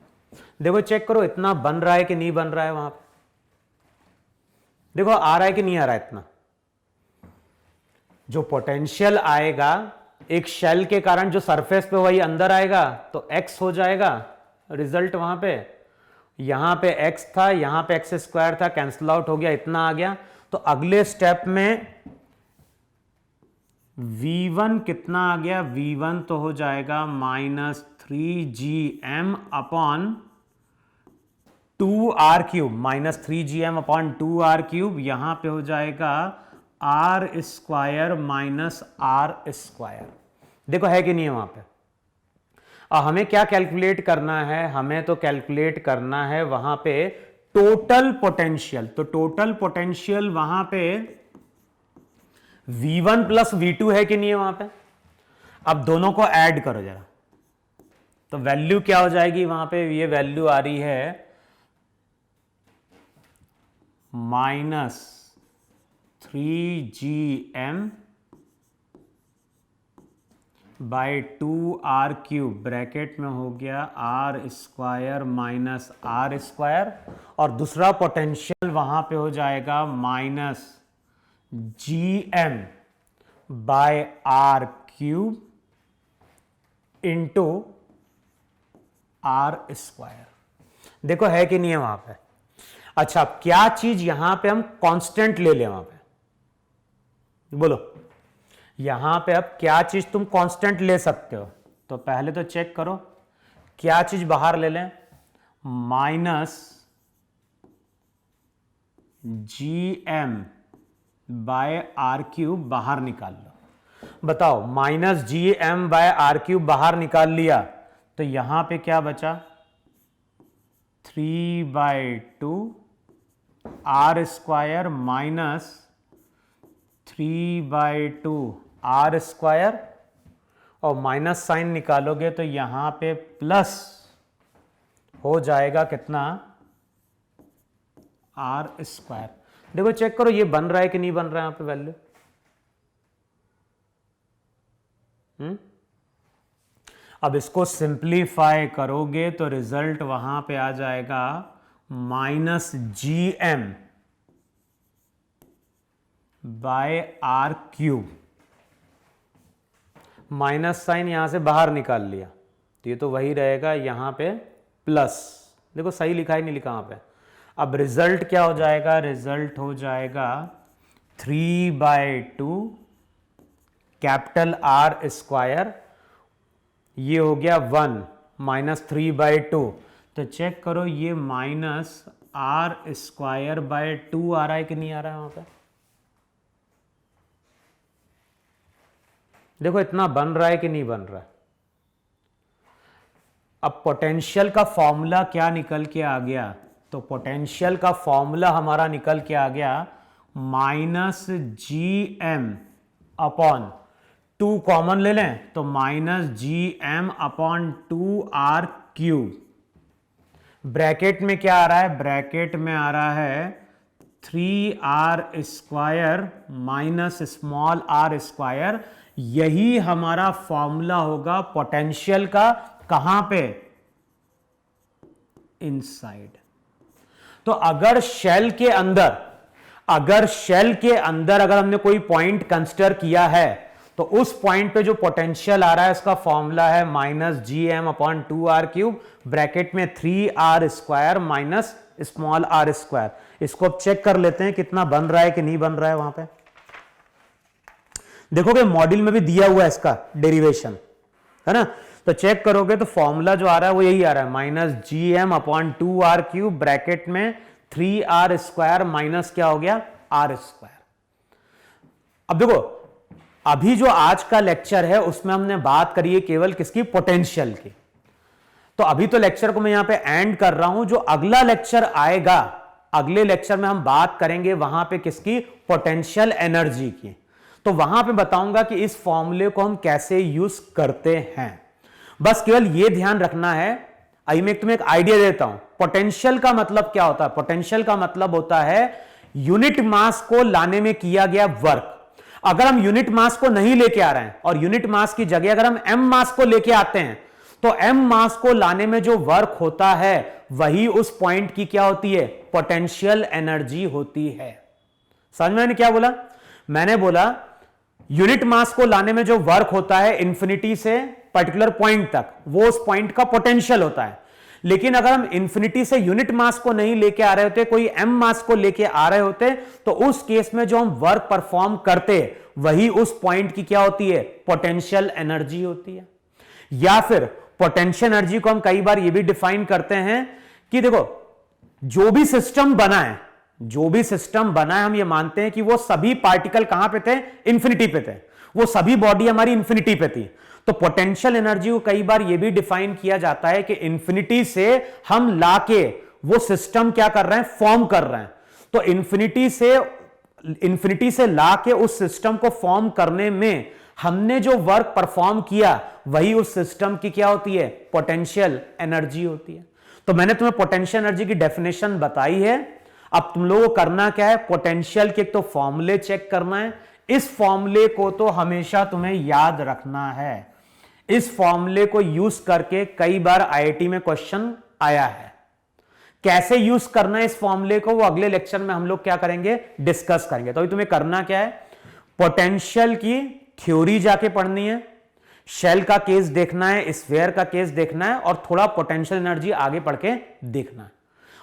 देखो चेक करो इतना बन रहा है कि नहीं बन रहा है वहां पे। देखो आ रहा है कि नहीं आ रहा है इतना। जो पोटेंशियल आएगा एक शेल के कारण जो सरफेस पे वही अंदर आएगा, तो x हो जाएगा रिजल्ट वहां पे। यहां पे x था, यहां पे x स्क्वायर था, कैंसल आउट हो गया, इतना आ गया। तो अगले स्टेप में v1 कितना आ गया, v1 तो हो जाएगा -3gm upon 2r cube, -3gm upon 2r cube. यहां पे हो जाएगा R square minus R square. देखो है कि नहीं है वहां पे। और हमें क्या कैलकुलेट करना है, हमें तो कैलकुलेट करना है वहां पे टोटल पोटेंशियल। तो टोटल पोटेंशियल वहां पे V1 प्लस V2 है कि नहीं है वहां पे। अब दोनों को ऐड करो जरा, तो वैल्यू क्या हो जाएगी वहां पे, ये वैल्यू आ रही है -3gm bye 2r cube, bracket में हो गया R square minus R square. और दूसरा पोटेंशियल वहां पे हो जाएगा -gm by R cube into R square. देखो है कि नहीं है वहां पे। अच्छा क्या चीज यहां पे हम कांस्टेंट ले लें वहां पे, बोलो यहां पे अब क्या चीज तुम कांस्टेंट ले सकते हो। तो पहले तो चेक करो क्या चीज बाहर ले लें, -gm बाय आर क्यूब बाहर निकाल लो। बताओ -gm बाय आर क्यूब बाहर निकाल लिया तो यहां पे क्या बचा, 3/2 R square minus 3/2 R square. और माइनस साइन निकालोगे तो यहां पे प्लस हो जाएगा कितना, आर स्क्वायर। देखो चेक करो ये बन रहा है कि नहीं बन रहा है यहां पे वैल्यू। अब इसको सिंप्लीफाई करोगे तो रिजल्ट वहां पे आ जाएगा -gm by R cube. Minus sign यहां से बाहर निकाल लिया तो ये तो वही रहेगा, यहां पे प्लस। देखो सही लिखा है नहीं लिखा वहां पे। अब रिजल्ट क्या हो जाएगा, रिजल्ट हो जाएगा 3/2 कैपिटल आर स्क्वायर, ये हो गया 1 माइनस 3/2। तो चेक करो ये माइनस आर स्क्वायर बाय 2 आ रहा है कि नहीं आ रहा है वहां पे। देखो इतना बन रहा है कि नहीं बन रहा है। अब पोटेंशियल का फॉर्मूला क्या निकल के आ गया, तो पोटेंशियल का फॉर्मूला हमारा निकल के आ गया -gm अपॉन 2 कॉमन ले लें तो -gm upon 2r cube. Bracket में क्या आ रहा है, ब्रैकेट में आ रहा है 3r square minus small r square. यही हमारा फॉर्मूला होगा पोटेंशियल का, कहां पे, इनसाइड। तो अगर शेल के अंदर अगर शेल के अंदर अगर हमने कोई पॉइंट कंसिडर किया है तो उस पॉइंट पे जो पोटेंशियल आ रहा है उसका फॉर्मूला है -gm/2r³ ब्रैकेट में 3r² माइनस स्मॉल r²। इसको अब चेक कर लेते हैं कितना बन रहा है कि नहीं बन रहा है। वहां पे देखोगे मॉड्यूल में भी दिया हुआ है इसका डेरिवेशन, है ना। तो चेक करोगे तो फॉर्मूला जो आ रहा है वो यही आ रहा है -gm/2r³ ब्रैकेट में 3r² माइनस क्या हो गया r²। अब देखो अभी जो आज का लेक्चर है उसमें हमने बात करी है केवल किसकी, पोटेंशियल की। तो अभी तो लेक्चर को मैं यहां पे एंड कर रहा हूं। जो अगला लेक्चर आएगा, अगले लेक्चर में हम बात करेंगे वहां पे किसकी, पोटेंशियल एनर्जी की। तो वहां पे बताऊंगा कि इस फॉर्मूले को हम कैसे यूज करते हैं। बस केवल यह ध्यान रखना है। आइए मैं तुम्हें एक आइडिया देता हूं। पोटेंशियल का मतलब क्या होता है? पोटेंशियल का मतलब होता है यूनिट मास को लाने में किया गया वर्क। अगर हम यूनिट मास को नहीं लेके आ रहे हैं और यूनिट मास की जगह अगर हम एम मास को लेके आते हैं तो एम मास को लाने में जो वर्क होता है वही उस पॉइंट की क्या होती है, पोटेंशियल एनर्जी होती है। समझ में मैंने क्या बोला? मैंने बोला यूनिट मास को लाने में जो वर्क होता है इंफिनिटी से पर्टिकुलर पॉइंट तक, वो उस पॉइंट का पोटेंशियल होता है। लेकिन अगर हम इंफिनिटी से यूनिट मास को नहीं लेके आ रहे होते, कोई एम मास को लेके आ रहे होते, तो उस केस में जो हम वर्क परफॉर्म करते वही उस पॉइंट की क्या होती है, पोटेंशियल एनर्जी होती है। या फिर पोटेंशियल एनर्जी को हम कई बार ये भी डिफाइन करते हैं कि देखो जो भी सिस्टम बना है, जो भी सिस्टम बना है, हम ये मानते हैं कि वो सभी पार्टिकल कहां पे थे, इंफिनिटी पे थे। वो सभी बॉडी हमारी इंफिनिटी पे थी। तो पोटेंशियल एनर्जी को कई बार यह भी डिफाइन किया जाता है कि इंफिनिटी से हम लाके वो सिस्टम क्या कर रहे हैं, फॉर्म कर रहे हैं। तो इंफिनिटी से लाके उस सिस्टम को फॉर्म करने में हमने जो वर्क परफॉर्म किया वही उस सिस्टम की क्या होती है, पोटेंशियल एनर्जी होती है। तो मैंने तुम्हें पोटेंशियल एनर्जी की डेफिनेशन बताई है। अब तुम लोगों को करना क्या है, पोटेंशियल के तो फॉर्मूले चेक करना है। इस फॉर्मूले को तो हमेशा तुम्हें याद रखना है। इस फॉर्मूले को यूज करके कई बार आईआईटी में क्वेश्चन आया है। कैसे यूज करना है इस फॉर्मूले को, वो अगले लेक्चर में हम लोग क्या करेंगे, डिस्कस करेंगे। तो अभी तुम्हें करना क्या है, पोटेंशियल की थ्योरी जाके पढ़नी है, शेल का केस देखना है, स्फीयर का केस देखना है और थोड़ा पोटेंशियल एनर्जी आगे पढ़ के देखना है।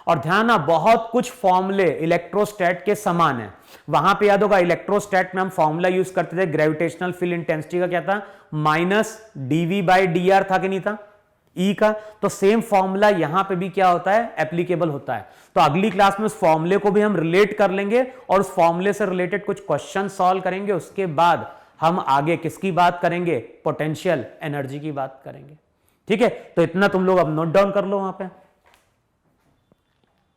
और ध्यान, बहुत कुछ फॉर्मूले इलेक्ट्रोस्टैट के समान है। वहां पे याद होगा इलेक्ट्रोस्टैट में हम फॉर्मूला यूज करते थे, ग्रेविटेशनल फील्ड इंटेंसिटी का क्या था, -dv/dr था कि नहीं था, E का। तो सेम फॉर्मूला यहां पे भी क्या होता है, एप्लीकेबल होता है। तो अगली क्लास में उस फॉर्मूले को भी हम रिलेट कर लेंगे और उस फॉर्मूले से रिलेटेड कुछ क्वेश्चन सॉल्व करेंगे। उसके बाद हम आगे किसकी बात करेंगे, पोटेंशियल एनर्जी की बात करेंगे। ठीक है, तो इतना तुम लोग अब नोट डाउन कर लो वहां पे।